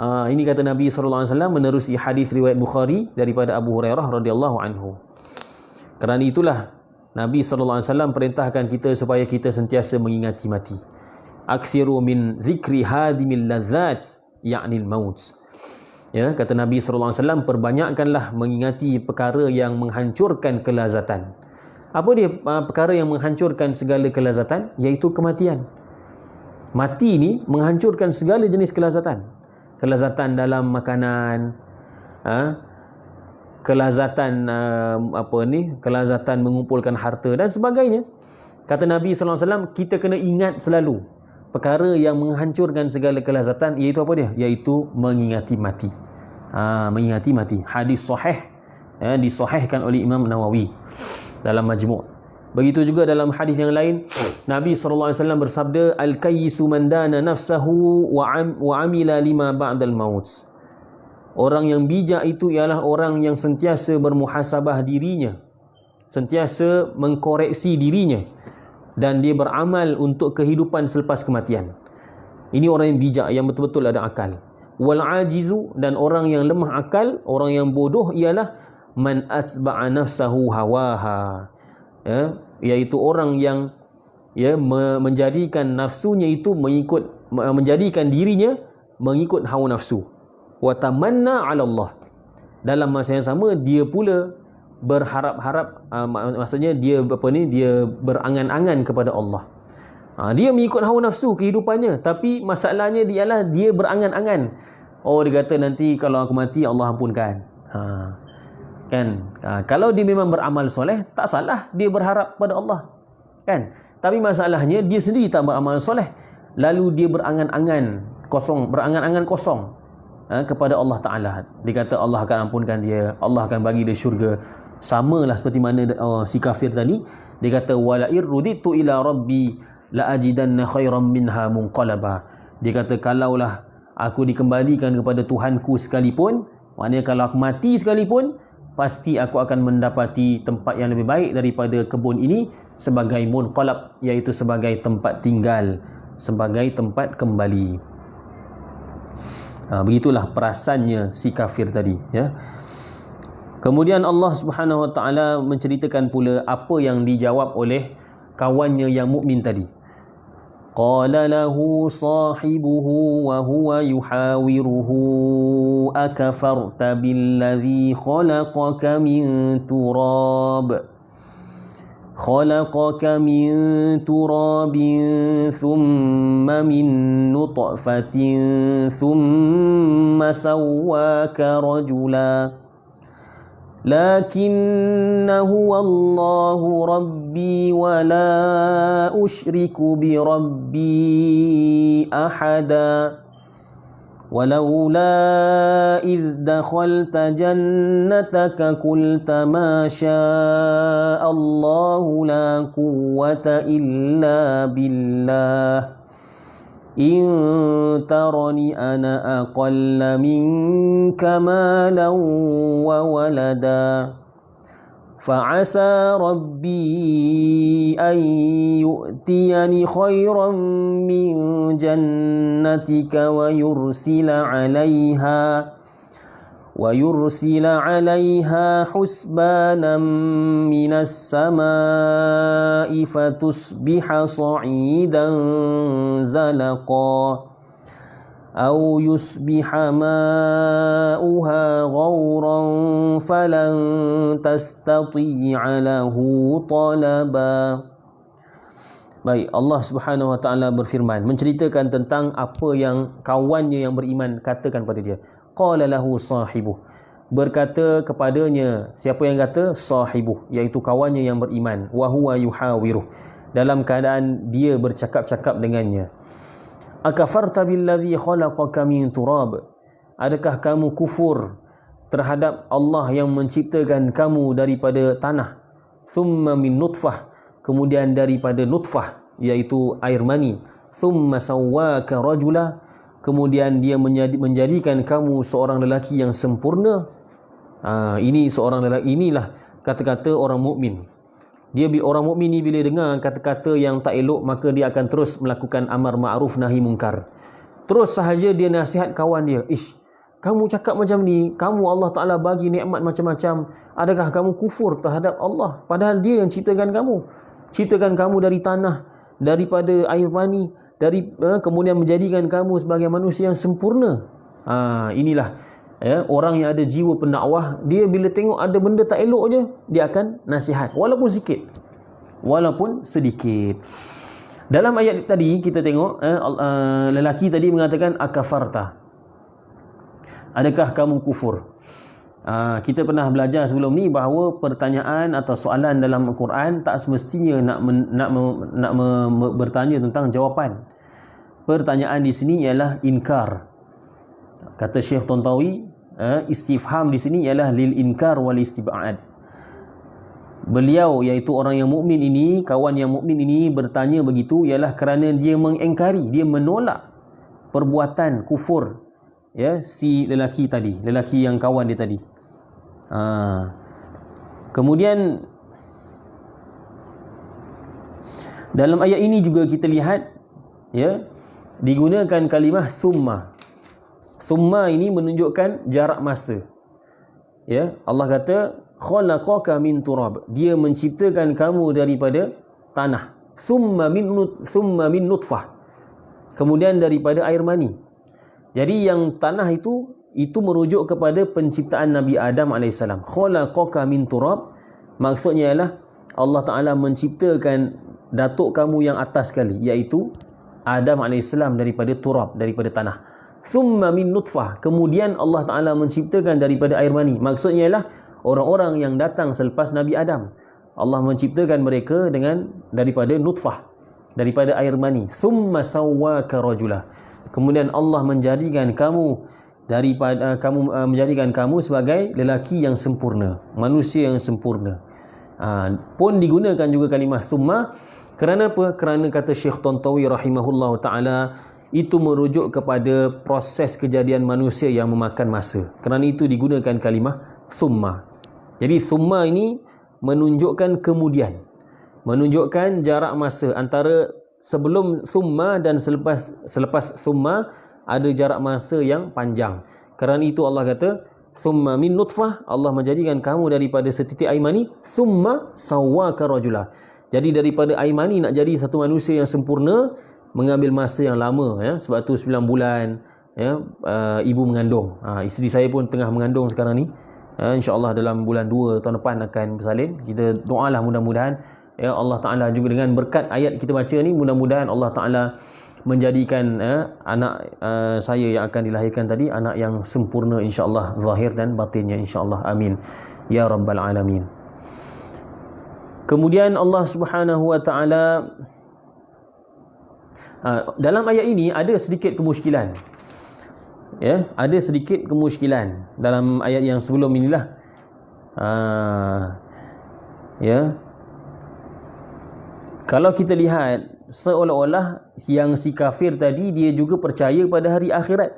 Ini kata Nabi SAW menerusi hadis riwayat Bukhari daripada Abu Hurairah radhiyallahu anhu. Kerana itulah Nabi SAW perintahkan kita supaya kita sentiasa mengingati mati. Akthiru min zikri hadimil ladzat, ya'nil maut. Ya, kata Nabi SAW, perbanyakkanlah mengingati perkara yang menghancurkan kelazatan. Apa dia perkara yang menghancurkan segala kelazatan? Iaitu kematian. Mati ni menghancurkan segala jenis kelazatan. Kelazatan dalam makanan, kelazatan kelazatan mengumpulkan harta dan sebagainya. Kata Nabi SAW, kita kena ingat selalu perkara yang menghancurkan segala kelazatan, iaitu apa dia? Iaitu mengingati mati. Mengingati mati. Hadis sahih, disahihkan oleh Imam Nawawi dalam Majmu'. Begitu juga dalam hadis yang lain, Nabi SAW bersabda, al-kayyisu man dana nafsahu wa amila lima ba'dal maut. Orang yang bijak itu ialah orang yang sentiasa bermuhasabah dirinya, sentiasa mengkoreksi dirinya, dan dia beramal untuk kehidupan selepas kematian. Ini orang yang bijak, yang betul-betul ada akal. Wal ajizu, dan orang yang lemah akal, orang yang bodoh ialah man atba'a nafsahu hawaha, iaitu orang yang menjadikan nafsunya itu menjadikan dirinya mengikut hawa nafsu. Wa tamanna 'ala Allah. Dalam masa yang sama dia pula berharap-harap, maksudnya dia berangan-angan kepada Allah. Dia mengikut hawa nafsu kehidupannya, tapi masalahnya ialah dia berangan-angan. Dia kata nanti kalau aku mati Allah ampunkan. Kan? Kalau dia memang beramal soleh, tak salah dia berharap pada Allah. Kan? Tapi masalahnya dia sendiri tak beramal soleh, lalu dia berangan-angan kosong kepada Allah Ta'ala. Dia kata Allah akan ampunkan dia, Allah akan bagi dia syurga. Samalah seperti mana si kafir tadi. Dia kata wala irruditu ila rabbi la ajidanna khairan minha munqalaba. Dia kata kalaulah aku dikembalikan kepada Tuhanku sekalipun, maknanya kalau aku mati sekalipun, pasti aku akan mendapati tempat yang lebih baik daripada kebun ini sebagai munqalab, iaitu sebagai tempat tinggal, sebagai tempat kembali. Begitulah perasaannya si kafir tadi, ya. Kemudian Allah Subhanahu Wa Taala menceritakan pula apa yang dijawab oleh kawannya yang mukmin tadi. Qala lahu sahibuhu wa huwa yuhawiruhu akafarta billadhi khalaqaka min turab thumma min nutfatin thumma sawwaka rajula lakinna huwa Allahu rabbi wa la usyriku bi rabbi ahada walaula idh dakhalta jannataka qulta ma syaa Allahu la quwwata illa billah in tarani ana aqalla minka malan wa walada fa'asa rabbi an yu'tiyani khairan min jannatika wa yursila 'alayha husbanan minas samaa'i fatusbiha sa'idan zalaqa aw yusbiha ma'uha ghauran falan tastati'a lahu talaba. Baik, Allah Subhanahu Wa Taala berfirman, menceritakan tentang apa yang kawannya yang beriman katakan pada dia. Qala lahu sahibuh, berkata kepadanya, siapa yang kata? Sahibuh, iaitu kawannya yang beriman. Wa huwa yuhawiruh, dalam keadaan dia bercakap-cakap dengannya. Akafarta billadhi khalaqaka min turab, adakah kamu kufur terhadap Allah yang menciptakan kamu daripada tanah? Thumma min nutfah, kemudian daripada nutfah iaitu air mani, thumma sawwaka rajula, kemudian dia menjadikan kamu seorang lelaki yang sempurna. Ini seorang lelaki, inilah kata-kata orang mukmin. Orang mukmin ni bila dengar kata-kata yang tak elok, maka dia akan terus melakukan amar ma'ruf nahi mungkar. Terus sahaja dia nasihat kawan dia, kamu cakap macam ni, kamu Allah Ta'ala bagi nikmat macam-macam, adakah kamu kufur terhadap Allah? Padahal dia yang ciptakan kamu dari tanah, daripada air mani, kemudian menjadikan kamu sebagai manusia yang sempurna. Inilah orang yang ada jiwa pendakwah. Dia bila tengok ada benda tak elok je, dia akan nasihat walaupun sedikit. Dalam ayat tadi kita tengok lelaki tadi mengatakan akafarta, adakah kamu kufur? Kita pernah belajar sebelum ni bahawa pertanyaan atau soalan dalam Al-Quran tak semestinya nak bertanya tentang jawapan. Pertanyaan di sini ialah inkar. Kata Syekh Tontawi, istifham di sini ialah lil inkar wal istib'ad. Beliau iaitu orang yang mukmin ini, kawan yang mukmin ini bertanya begitu ialah kerana dia mengingkari, dia menolak perbuatan kufur si lelaki yang kawan dia tadi. Kemudian dalam ayat ini juga kita lihat digunakan kalimah summa. Summa ini menunjukkan jarak masa. Allah kata khalaqaka min turab, dia menciptakan kamu daripada tanah. Summa min nutfah, kemudian daripada air mani. Jadi yang tanah itu merujuk kepada penciptaan Nabi Adam AS. Khalaqaka min turab, maksudnya ialah Allah Ta'ala menciptakan datuk kamu yang atas sekali, iaitu Adam AS daripada turab, daripada tanah. Summa min nutfah, kemudian Allah Ta'ala menciptakan daripada air mani. Maksudnya ialah orang-orang yang datang selepas Nabi Adam, Allah menciptakan mereka daripada nutfah, daripada air mani. Summa sawwaka rajula, kemudian Allah menjadikan kamu menjadikan kamu sebagai lelaki yang sempurna, manusia yang sempurna. Pun digunakan juga kalimah summa. Kerana apa? Kerana kata Syekh Tontawi rahimahullah ta'ala, itu merujuk kepada proses kejadian manusia yang memakan masa. Kerana itu digunakan kalimah summa. Jadi summa ini menunjukkan kemudian, menunjukkan jarak masa antara sebelum summa dan selepas summa ada jarak masa yang panjang. Kerana itu Allah kata summa min nutfah, Allah menjadikan kamu daripada setitik air mani, summa sawwaka rajula. Jadi daripada air mani nak jadi satu manusia yang sempurna mengambil masa yang lama, sebab tu 9 bulan ibu mengandung. Isteri saya pun tengah mengandung sekarang ni. InsyaAllah dalam bulan 2 tahun depan akan bersalin. Kita doalah mudah-mudahan Allah Ta'ala juga dengan berkat ayat kita baca ni, mudah-mudahan Allah Ta'ala menjadikan anak saya yang akan dilahirkan tadi anak yang sempurna insyaAllah, zahir dan batinnya insyaAllah. Amin ya rabbal alamin. Kemudian Allah Subhanahu wa Ta'ala dalam ayat ini ada sedikit kemusykilan. Ada sedikit kemusykilan dalam ayat yang sebelum inilah. Kalau kita lihat, seolah-olah yang si kafir tadi dia juga percaya pada hari akhirat.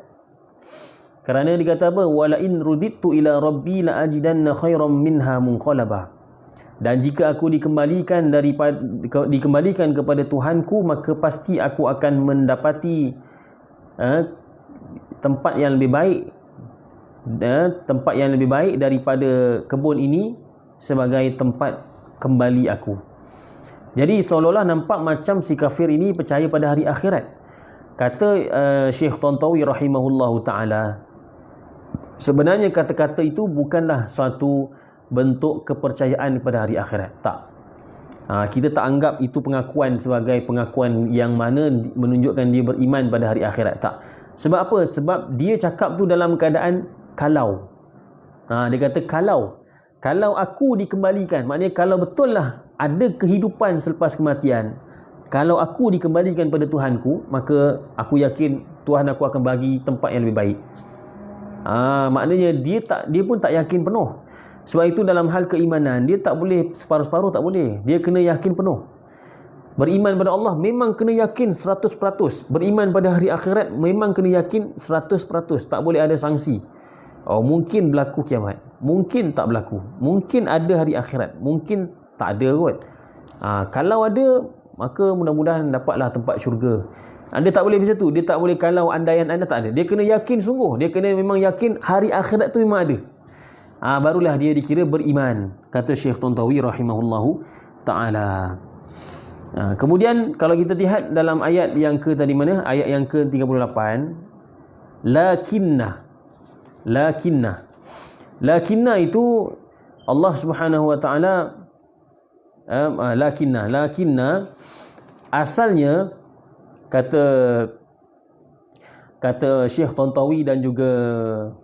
Kerana dia kata apa? Wala in rudittu ila rabbi la ajidanna khairam minha munqalaba. Dan jika aku dikembalikan kepada Tuhanku, maka pasti aku akan mendapati tempat yang lebih baik daripada kebun ini sebagai tempat kembali aku. Jadi seolah-olah nampak macam si kafir ini percaya pada hari akhirat. Kata Syekh Tontawi rahimahullahu ta'ala, sebenarnya kata-kata itu bukanlah suatu bentuk kepercayaan pada hari akhirat. Tak. Kita tak anggap itu pengakuan sebagai pengakuan yang mana menunjukkan dia beriman pada hari akhirat. Tak. Sebab apa? Sebab dia cakap tu dalam keadaan kalau. Dia kata kalau aku dikembalikan, maknanya kalau betul lah ada kehidupan selepas kematian, kalau aku dikembalikan pada Tuhanku, maka aku yakin Tuhan aku akan bagi tempat yang lebih baik. Maknanya dia pun tak yakin penuh. Sebab itu dalam hal keimanan dia tak boleh separuh-separuh, tak boleh. Dia kena yakin penuh. Beriman pada Allah memang kena yakin 100%. Beriman pada hari akhirat memang kena yakin 100%. Tak boleh ada sanksi. Oh, mungkin berlaku kiamat, mungkin tak berlaku, mungkin ada hari akhirat, mungkin tak ada kot. Kalau ada, maka mudah-mudahan dapatlah tempat syurga. Dia tak boleh macam tu. Dia tak boleh kalau andaian anda, tak ada. Dia kena yakin sungguh. Dia kena memang yakin hari akhirat tu memang ada. Barulah dia dikira beriman, kata Syekh Tantawi rahimahullahu ta'ala. Kemudian kalau kita lihat dalam ayat yang ke tadi mana? Ayat yang ke-38. Lakinna itu Allah Subhanahu wa ta'ala, lakinna asalnya, kata Syekh Tantawi dan juga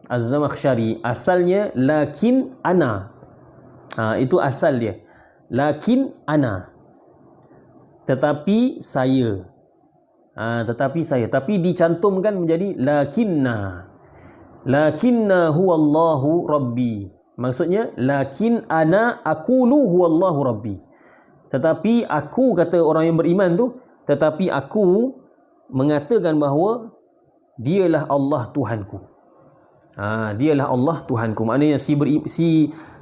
Az-Zamakhsyari, asalnya lakin ana. Itu asal dia. Lakin ana, tetapi saya. Tapi dicantumkan menjadi lakinna huwallahu rabbi. Maksudnya lakin ana aqulu huwallahu rabbi. Tetapi aku, kata orang yang beriman tu, tetapi aku mengatakan bahawa dialah Allah Tuhanku. Dialah Allah Tuhanku. Maknanya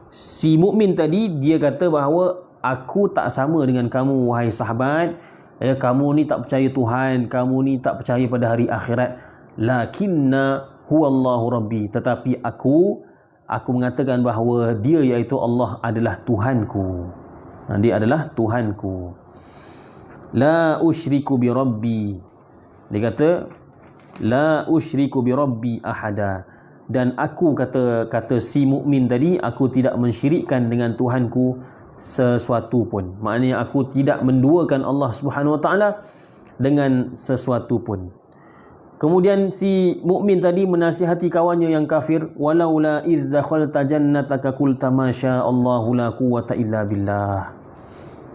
si mukmin tadi, dia kata bahawa aku tak sama dengan kamu wahai sahabat. Kamu ni tak percaya Tuhan, kamu ni tak percaya pada hari akhirat. Lakinna huwallahu rabbi. Tetapi aku mengatakan bahawa dia, iaitu Allah, adalah Tuhanku. Dia adalah Tuhanku. La usyriku bi rabbi. Dia kata la usyriku bi rabbi ahada. Dan aku, kata si mukmin tadi, aku tidak mensyirikkan dengan Tuhanku sesuatu pun. Maknanya aku tidak menduakan Allah Subhanahu wa taala dengan sesuatu pun. Kemudian si mukmin tadi menasihati kawannya yang kafir, walaula idz dakhalta jannataka qulta ma syaa Allahu la quwwata illa billah.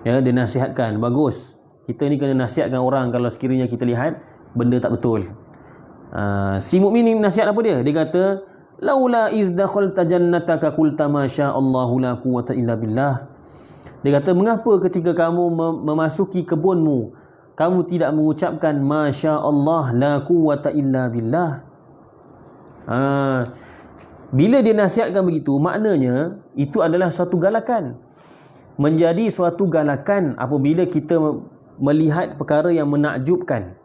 Dia nasihatkan, bagus. Kita ni kena nasihatkan orang kalau sekiranya kita lihat benda tak betul. Si mukmin ni nasihat apa dia? Dia kata, laula idz dakhalta jannataka qulta ma syaa Allahu la quwwata illa billah. Dia kata, mengapa ketika kamu memasuki kebunmu, kamu tidak mengucapkan masya Allah la quwwata illa billah. Bila dia nasihatkan begitu, maknanya itu adalah suatu galakan. Menjadi suatu galakan apabila kita melihat perkara yang menakjubkan,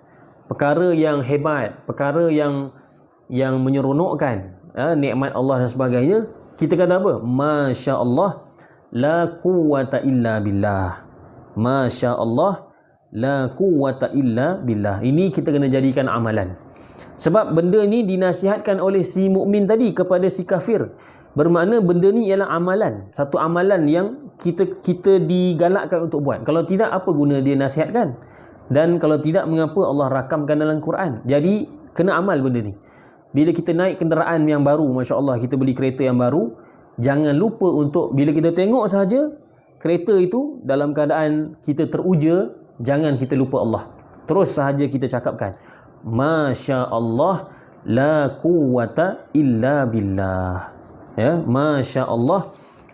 perkara yang hebat, perkara yang menyeronokkan, nikmat Allah dan sebagainya, kita kata apa? Masya Allah la quwwata illa billah. Masya Allah la quwwata illa billah. Ini kita kena jadikan amalan. Sebab benda ni dinasihatkan oleh si mukmin tadi kepada si kafir. Bermakna benda ni ialah amalan, satu amalan yang kita digalakkan untuk buat. Kalau tidak, apa guna dia nasihatkan? Dan kalau tidak, mengapa Allah rakamkan dalam Quran? Jadi kena amal benda ni. Bila kita naik kenderaan yang baru, masya-Allah, kita beli kereta yang baru, jangan lupa untuk bila kita tengok sahaja kereta itu dalam keadaan kita teruja, jangan kita lupa Allah. Terus sahaja kita cakapkan masya Allah la quwwata illa billah. Ya, masya Allah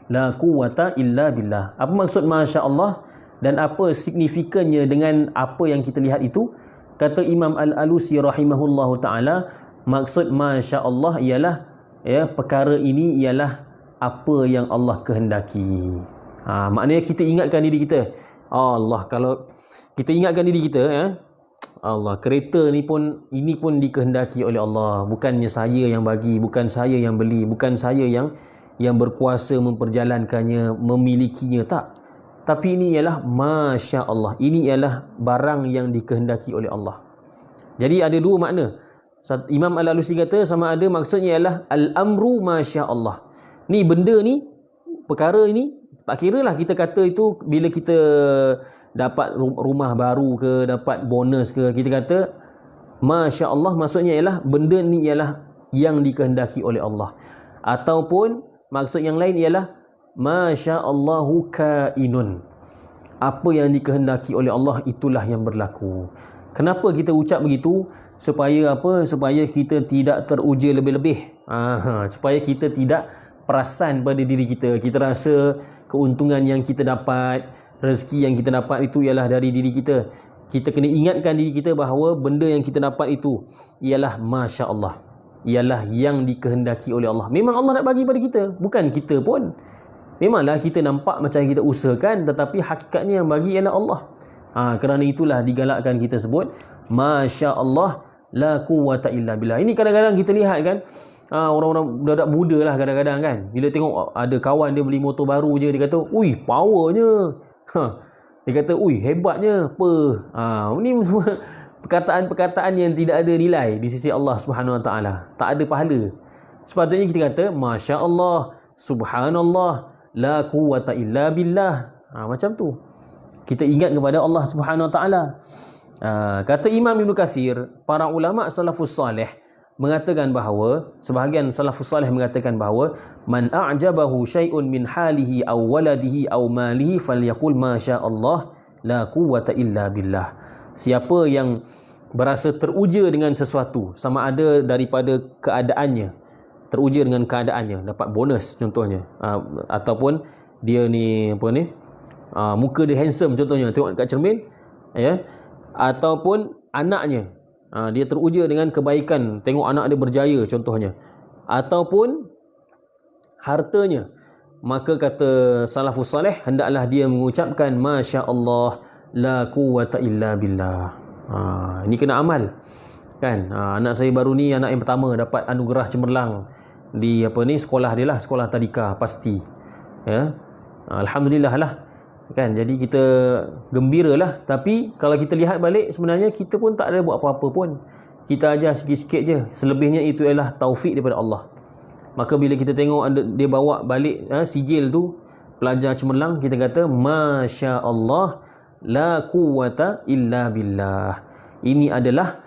la quwwata illa billah. Apa maksud masya Allah dan apa signifikannya dengan apa yang kita lihat itu? Kata Imam Al-Alusi rahimahullahu taala, maksud masya Allah ialah, ya, perkara ini ialah apa yang Allah kehendaki. Maknanya kita ingatkan diri kita, Allah, kalau kita ingatkan diri kita, Allah, kereta ni pun, ini pun dikehendaki oleh Allah. Bukannya saya yang bagi, bukan saya yang beli, bukan saya yang berkuasa memperjalankannya, memilikinya, tak. Tapi ini ialah masya Allah. Ini ialah barang yang dikehendaki oleh Allah. Jadi ada dua makna. Imam Al-Alusi kata sama ada maksudnya ialah al-amru masya Allah. Ni benda ni, perkara ini, tak kira lah kita kata itu bila kita dapat rumah baru ke, dapat bonus ke, kita kata masya Allah, maksudnya ialah benda ni ialah yang dikehendaki oleh Allah. Ataupun maksud yang lain ialah masya Allahu kainun, apa yang dikehendaki oleh Allah itulah yang berlaku. Kenapa kita ucap begitu? Supaya apa? Supaya kita tidak teruja lebih-lebih. Supaya kita tidak perasan pada diri kita. Kita rasa keuntungan yang kita dapat, rezeki yang kita dapat itu ialah dari diri kita. Kita kena ingatkan diri kita bahawa benda yang kita dapat itu ialah Masya Allah, ialah yang dikehendaki oleh Allah. Memang Allah nak bagi pada kita, bukan kita pun. Memanglah kita nampak macam kita usahakan, tetapi hakikatnya yang bagi ialah Allah. Kerana itulah digalakkan kita sebut Masya Allah la quwwata illa billah. Ini kadang-kadang kita lihat kan, orang-orang budak muda lah kadang-kadang kan, bila tengok ada kawan dia beli motor baru je, dia kata, ui powernya, dia kata, ui hebatnya apa. Ini semua perkataan-perkataan yang tidak ada nilai di sisi Allah Subhanahu Wa Taala, tak ada pahala. Sepatutnya kita kata Masya Allah, Subhanallah, la quwwata illa billah. Macam tu kita ingat kepada Allah Subhanahu Wa Taala. Kata Imam Ibn Kathir, para ulama salafus salih mengatakan bahawa, sebahagian salafus salih mengatakan bahawa, man a'jabahu syai'un min halihi aw waladihi aw malihi falyaqul ma syaa Allah la quwwata illa billah. Siapa yang berasa teruja dengan sesuatu, sama ada daripada keadaannya, teruja dengan keadaannya, dapat bonus contohnya, ataupun dia ni apa ni, muka dia handsome contohnya, tengok dekat cermin, ya, ataupun anaknya, dia teruja dengan kebaikan, tengok anak dia berjaya contohnya, ataupun hartanya, maka kata salafus salih, hendaklah dia mengucapkan Masya Allah la quwwata illa billah. Ini kena amal kan. Anak saya baru ni, anak yang pertama, dapat anugerah cemerlang di apa ni, sekolah dia lah, sekolah tadika pasti, ya. Alhamdulillah lah kan. Jadi kita gembira lah. Tapi kalau kita lihat balik, sebenarnya kita pun tak ada buat apa-apa pun. Kita ajar sikit-sikit je. Selebihnya itu ialah taufik daripada Allah. Maka bila kita tengok dia bawa balik sijil tu, pelajar cemerlang, kita kata Masya Allah la quwwata illa billah. Ini adalah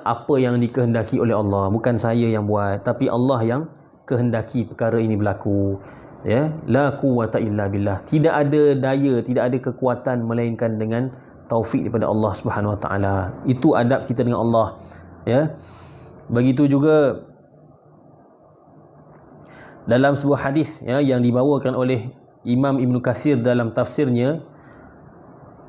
apa yang dikehendaki oleh Allah, bukan saya yang buat, tapi Allah yang kehendaki perkara ini berlaku, ya. La quwwata illa billah. Tidak ada daya, tidak ada kekuatan melainkan dengan taufik daripada Allah Subhanahu Wa Taala. Itu adab kita dengan Allah, ya. Begitu juga dalam sebuah hadis, ya, yang dibawakan oleh Imam Ibn Kathir dalam tafsirnya,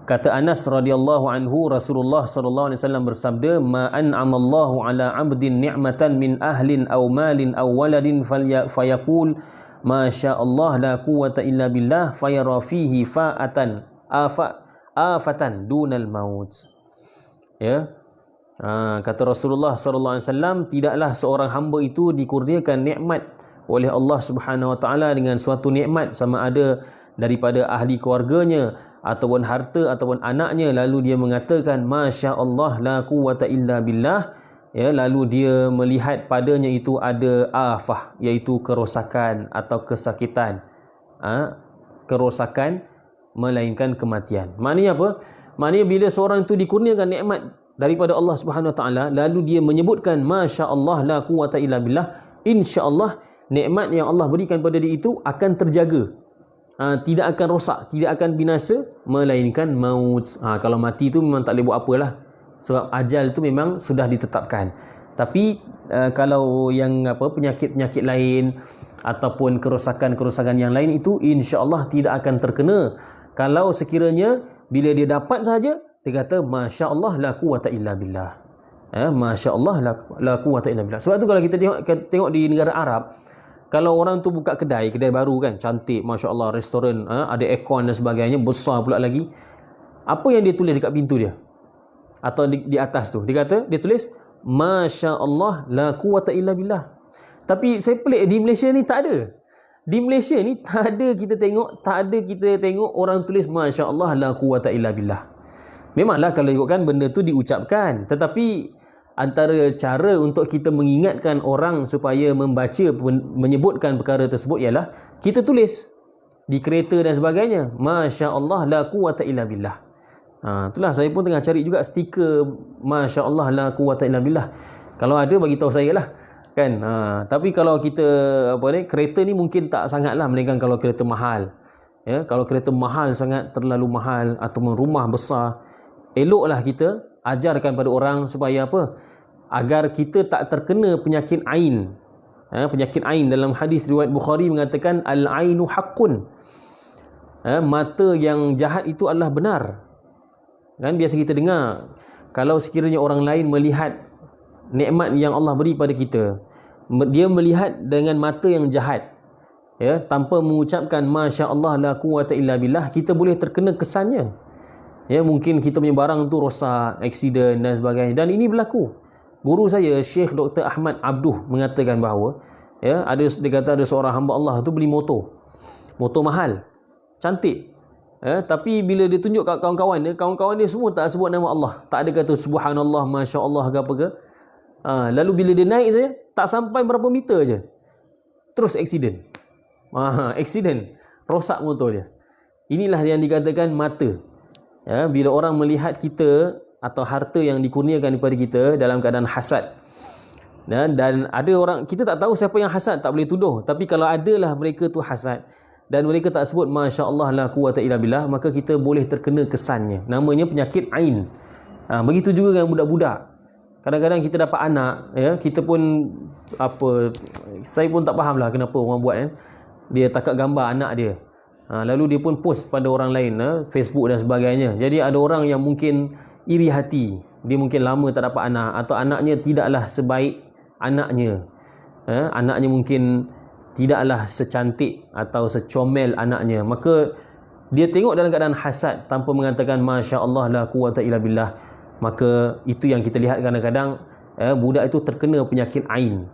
kata Anas radhiyallahu anhu, Rasulullah sallallahu alaihi wasallam bersabda, ma an'amallahu ala 'abdin ni'matan min ahlin aw malin aw waladin fayaqul ma syaa Allah la quwwata illa billah fayara fihi afatan dunal maut. Ya. Kata Rasulullah sallallahu alaihi wasallam, tidaklah seorang hamba itu dikurniakan nikmat oleh Allah Subhanahu Wa Taala dengan suatu nikmat, sama ada daripada ahli keluarganya ataupun harta ataupun anaknya, lalu dia mengatakan Masya Allah la quwwata illa billah, ya, lalu dia melihat padanya itu ada afah, iaitu kerosakan atau kesakitan, kerosakan melainkan kematian. Maknanya apa? Maknanya bila seorang itu dikurniakan nikmat daripada Allah Subhanahu Wa Taala, lalu dia menyebutkan Masya Allah la quwwata illa billah, insya-Allah nikmat yang Allah berikan pada dia itu akan terjaga, tidak akan rosak, tidak akan binasa, melainkan maut. Kalau mati tu memang tak boleh buat apalah, sebab ajal tu memang sudah ditetapkan. Tapi kalau yang penyakit-penyakit lain ataupun kerosakan-kerosakan yang lain, itu insya-Allah tidak akan terkena kalau sekiranya bila dia dapat saja dia kata Masya Allah la quwwata illa billah. Masya Allah la quwwata illa billah. Sebab tu kalau kita tengok di negara Arab, kalau orang tu buka kedai baru kan, cantik, Masya Allah, restoran, ada aircon dan sebagainya, besar pula lagi, apa yang dia tulis dekat pintu dia atau di atas tu, dia tulis Masya Allah la quwwata illa billah. Tapi saya pelik, di Malaysia ni tak ada. Di Malaysia ni tak ada kita tengok orang tulis Masya Allah la quwwata illa billah. Memanglah kalau ikutkan benda tu diucapkan, tetapi antara cara untuk kita mengingatkan orang supaya membaca, menyebutkan perkara tersebut ialah kita tulis di kereta dan sebagainya, Masya Allah la quwwata illa billah. Itulah saya pun tengah cari juga stiker Masya Allah la quwwata illa billah. Kalau ada bagi tahu saya lah kan. Tapi kalau kita kereta ni mungkin tak sangatlah, melainkan kalau kereta mahal, ya, kalau kereta mahal sangat, terlalu mahal, ataupun rumah besar, eloklah kita ajarkan pada orang supaya apa? Agar kita tak terkena penyakit ain. Penyakit ain dalam hadis riwayat Bukhari mengatakan al-ainu haqqun. mata yang jahat itu adalah benar. Kan biasa kita dengar, kalau sekiranya orang lain melihat nikmat yang Allah beri pada kita, dia melihat dengan mata yang jahat, tanpa mengucapkan masya-Allah la quwata illa billah, kita boleh terkena kesannya. Mungkin kita punya barang tu rosak, aksiden dan sebagainya. Dan ini berlaku. Guru saya Syekh Dr. Ahmad Abduh mengatakan bahawa dia kata ada seorang hamba Allah tu beli motor mahal, cantik, tapi bila dia tunjuk kat kawan-kawan dia semua tak sebut nama Allah, tak ada kata subhanallah, masya-Allah ke apa ke. Lalu bila dia naik saja, tak sampai berapa meter je terus aksiden. Aksiden, rosak motor dia. Inilah yang dikatakan mata. Bila orang melihat kita atau harta yang dikurniakan kepada kita dalam keadaan hasad, dan ada orang, kita tak tahu siapa yang hasad, tak boleh tuduh, tapi kalau adalah mereka tu hasad dan mereka tak sebut masya-Allah la quwata illa billah, maka kita boleh terkena kesannya. Namanya penyakit ain. Begitu juga dengan budak-budak. Kadang-kadang kita dapat anak, kita pun saya pun tak fahamlah kenapa orang buat kan. Dia takat gambar anak dia, lalu dia pun post pada orang lain, Facebook dan sebagainya. Jadi ada orang yang mungkin iri hati, dia mungkin lama tak dapat anak, atau anaknya tidaklah sebaik anaknya, anaknya mungkin tidaklah secantik atau secomel anaknya, maka dia tengok dalam keadaan hasad tanpa mengatakan masya-Allah la quwata illa billah. Maka itu yang kita lihat kadang-kadang, budak itu terkena penyakit ain.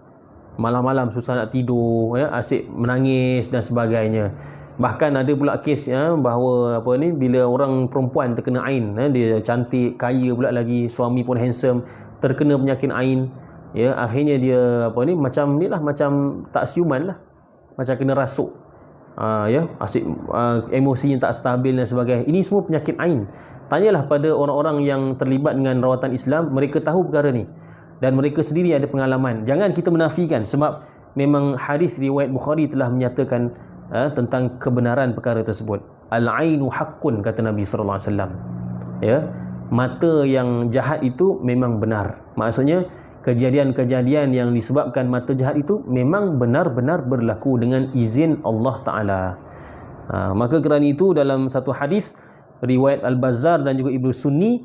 Malam-malam susah nak tidur, asyik menangis dan sebagainya. Bahkan ada pula kes bahawa bila orang perempuan terkena ain, dia cantik, kaya pula lagi, suami pun handsome, terkena penyakit ain, akhirnya dia macam tak siuman lah, macam kena rasuk, asyik emosinya tak stabil dan sebagainya. Ini semua penyakit ain. Tanyalah pada orang-orang yang terlibat dengan rawatan Islam, mereka tahu perkara ni dan mereka sendiri ada pengalaman. Jangan kita menafikan, sebab memang hadis riwayat Bukhari telah menyatakan tentang kebenaran perkara tersebut. Al-ainu haqqun, kata Nabi sallallahu alaihi wasallam. Mata yang jahat itu memang benar. Maksudnya kejadian-kejadian yang disebabkan mata jahat itu memang benar-benar berlaku dengan izin Allah Taala. Maka kerana itu dalam satu hadis riwayat Al-Bazzar dan juga Ibnu Sunni,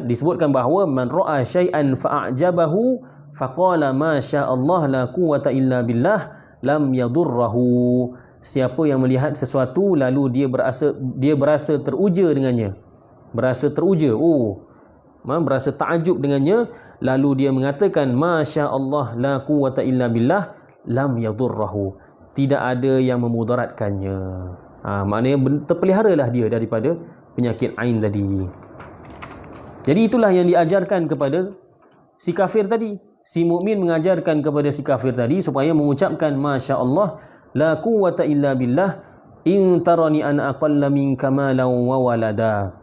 disebutkan bahawa man ra'a syai'an fa'ajabahu faqala ma sya'allah la quwata illa billah lam yadurrahu. Siapa yang melihat sesuatu lalu dia berasa teruja dengannya, berasa takjub dengannya, lalu dia mengatakan masya-Allah la quwata illa billah lam yadurrahu, tidak ada yang memudaratkannya. Maknanya terpeliharalah dia daripada penyakit ain tadi. Jadi itulah yang diajarkan kepada si kafir tadi. Si mukmin mengajarkan kepada si kafir tadi supaya mengucapkan masya-Allah la quwata illa billah in tarani ana aqalla minka malan wa walada.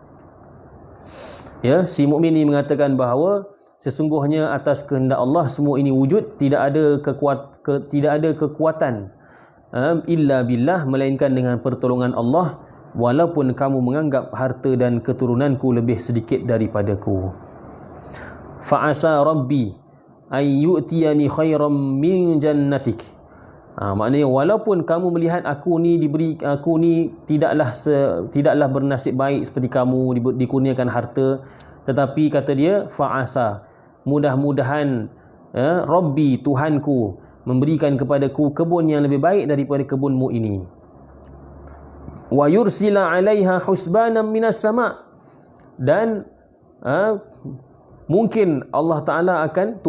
Si mukmin ini mengatakan bahawa sesungguhnya atas kehendak Allah semua ini wujud, tidak ada kekuatan illa billah, melainkan dengan pertolongan Allah, walaupun kamu menganggap harta dan keturunanku lebih sedikit daripadaku. Fa'asa rabbi ay yu'tiyani khairam min jannatik. Maknanya walaupun kamu melihat aku ni tidaklah bernasib baik seperti kamu, dikurniakan harta, tetapi kata dia fa'asa, mudah-mudahan Rabbi, Tuhanku, memberikan kepadaku kebun yang lebih baik daripada kebunmu ini. Wa yursila 'alaiha husbanan minas sama', dan mungkin Allah Ta'ala akan,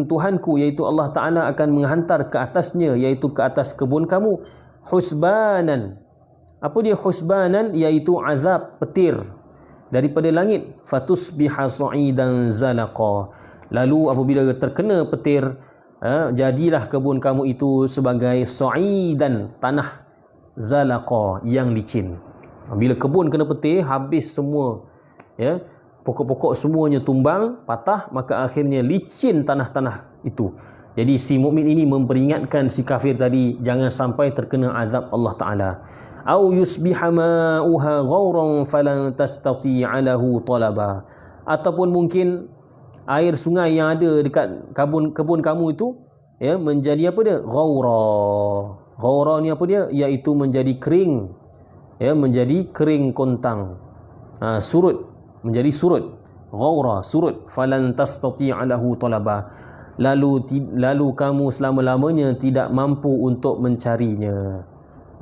Tuhanku iaitu Allah Ta'ala akan menghantar ke atasnya, iaitu ke atas kebun kamu, husbanan. Apa dia husbanan? Iaitu azab, petir daripada langit. Fatusbiha sa'idan zalaqa. Lalu apabila terkena petir, jadilah kebun kamu itu sebagai sa'idan, tanah zalaqa, yang licin. Bila kebun kena petir, habis semua, pokok-pokok semuanya tumbang, patah, maka akhirnya licin tanah-tanah itu. Jadi si mukmin ini memperingatkan si kafir tadi jangan sampai terkena azab Allah Ta'ala. Au yusbiha ma'uha ghauran falan tastati'a lahu talaba. Ataupun mungkin air sungai yang ada dekat kebun kamu itu menjadi apa dia? Ghaura. Ghaura ni apa dia? Iaitu menjadi kering. ya, menjadi kering kontang, surut, menjadi surut, ghaura, surut, falan tastati'a lahu talaba, lalu kamu selama-lamanya tidak mampu untuk mencarinya.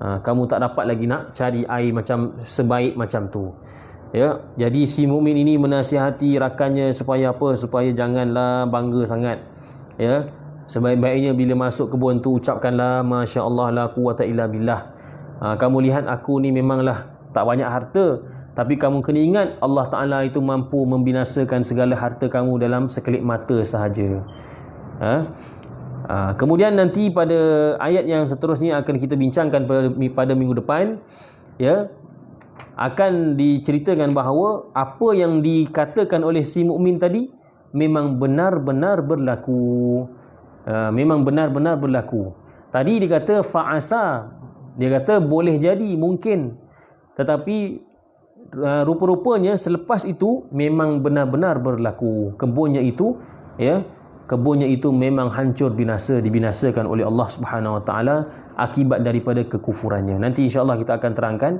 Kamu tak dapat lagi nak cari air macam sebaik macam tu. Ya, jadi si mukmin ini menasihati rakannya supaya apa? Supaya janganlah bangga sangat. Ya, sebaik-baiknya bila masuk kebun tu ucapkanlah masya-Allah la quwata illa billah. Kamu lihat aku ni memanglah tak banyak harta, tapi kamu kena ingat Allah Taala itu mampu membinasakan segala harta kamu dalam sekelip mata sahaja. Kemudian nanti pada ayat yang seterusnya akan kita bincangkan pada minggu depan, ya, akan diceritakan bahawa apa yang dikatakan oleh si mukmin tadi memang benar-benar berlaku. Memang benar-benar berlaku. Tadi dia kata fa'asa, dia kata boleh jadi, mungkin, tetapi rupa-rupanya selepas itu memang benar-benar berlaku. Kebunnya itu, ya, kebunnya itu memang hancur binasa, dibinasakan oleh Allah Subhanahu Wa Taala akibat daripada kekufurannya. Nanti insya-Allah kita akan terangkan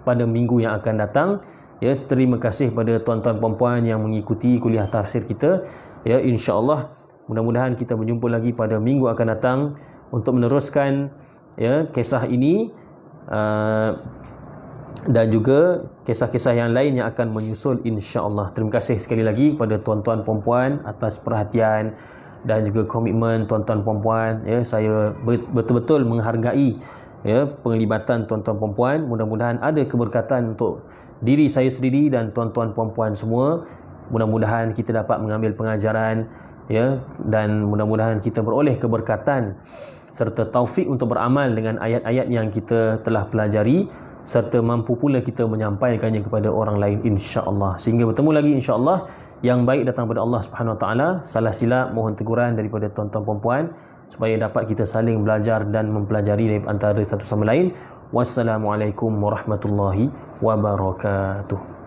pada minggu yang akan datang. Ya, terima kasih pada tuan-tuan puan-puan yang mengikuti kuliah tafsir kita. Ya, insya-Allah mudah-mudahan kita berjumpa lagi pada minggu akan datang untuk meneruskan, ya, kisah ini dan juga kisah-kisah yang lain yang akan menyusul insya-Allah. Terima kasih sekali lagi pada tuan-tuan puan-puan atas perhatian dan juga komitmen tuan-tuan puan-puan. Ya, saya betul-betul menghargai, ya, penglibatan tuan-tuan puan-puan. Mudah-mudahan ada keberkatan untuk diri saya sendiri dan tuan-tuan puan-puan semua. Mudah-mudahan kita dapat mengambil pengajaran, ya, dan mudah-mudahan kita beroleh keberkatan serta taufik untuk beramal dengan ayat-ayat yang kita telah pelajari, serta mampu pula kita menyampaikannya kepada orang lain insya-Allah. Sehingga bertemu lagi insya-Allah. Yang baik datang daripada Allah Subhanahu Wa Taala. Salah silap mohon teguran daripada tuan-tuan puan-puan supaya dapat kita saling belajar dan mempelajari dari antara satu sama lain. Wassalamualaikum warahmatullahi wabarakatuh.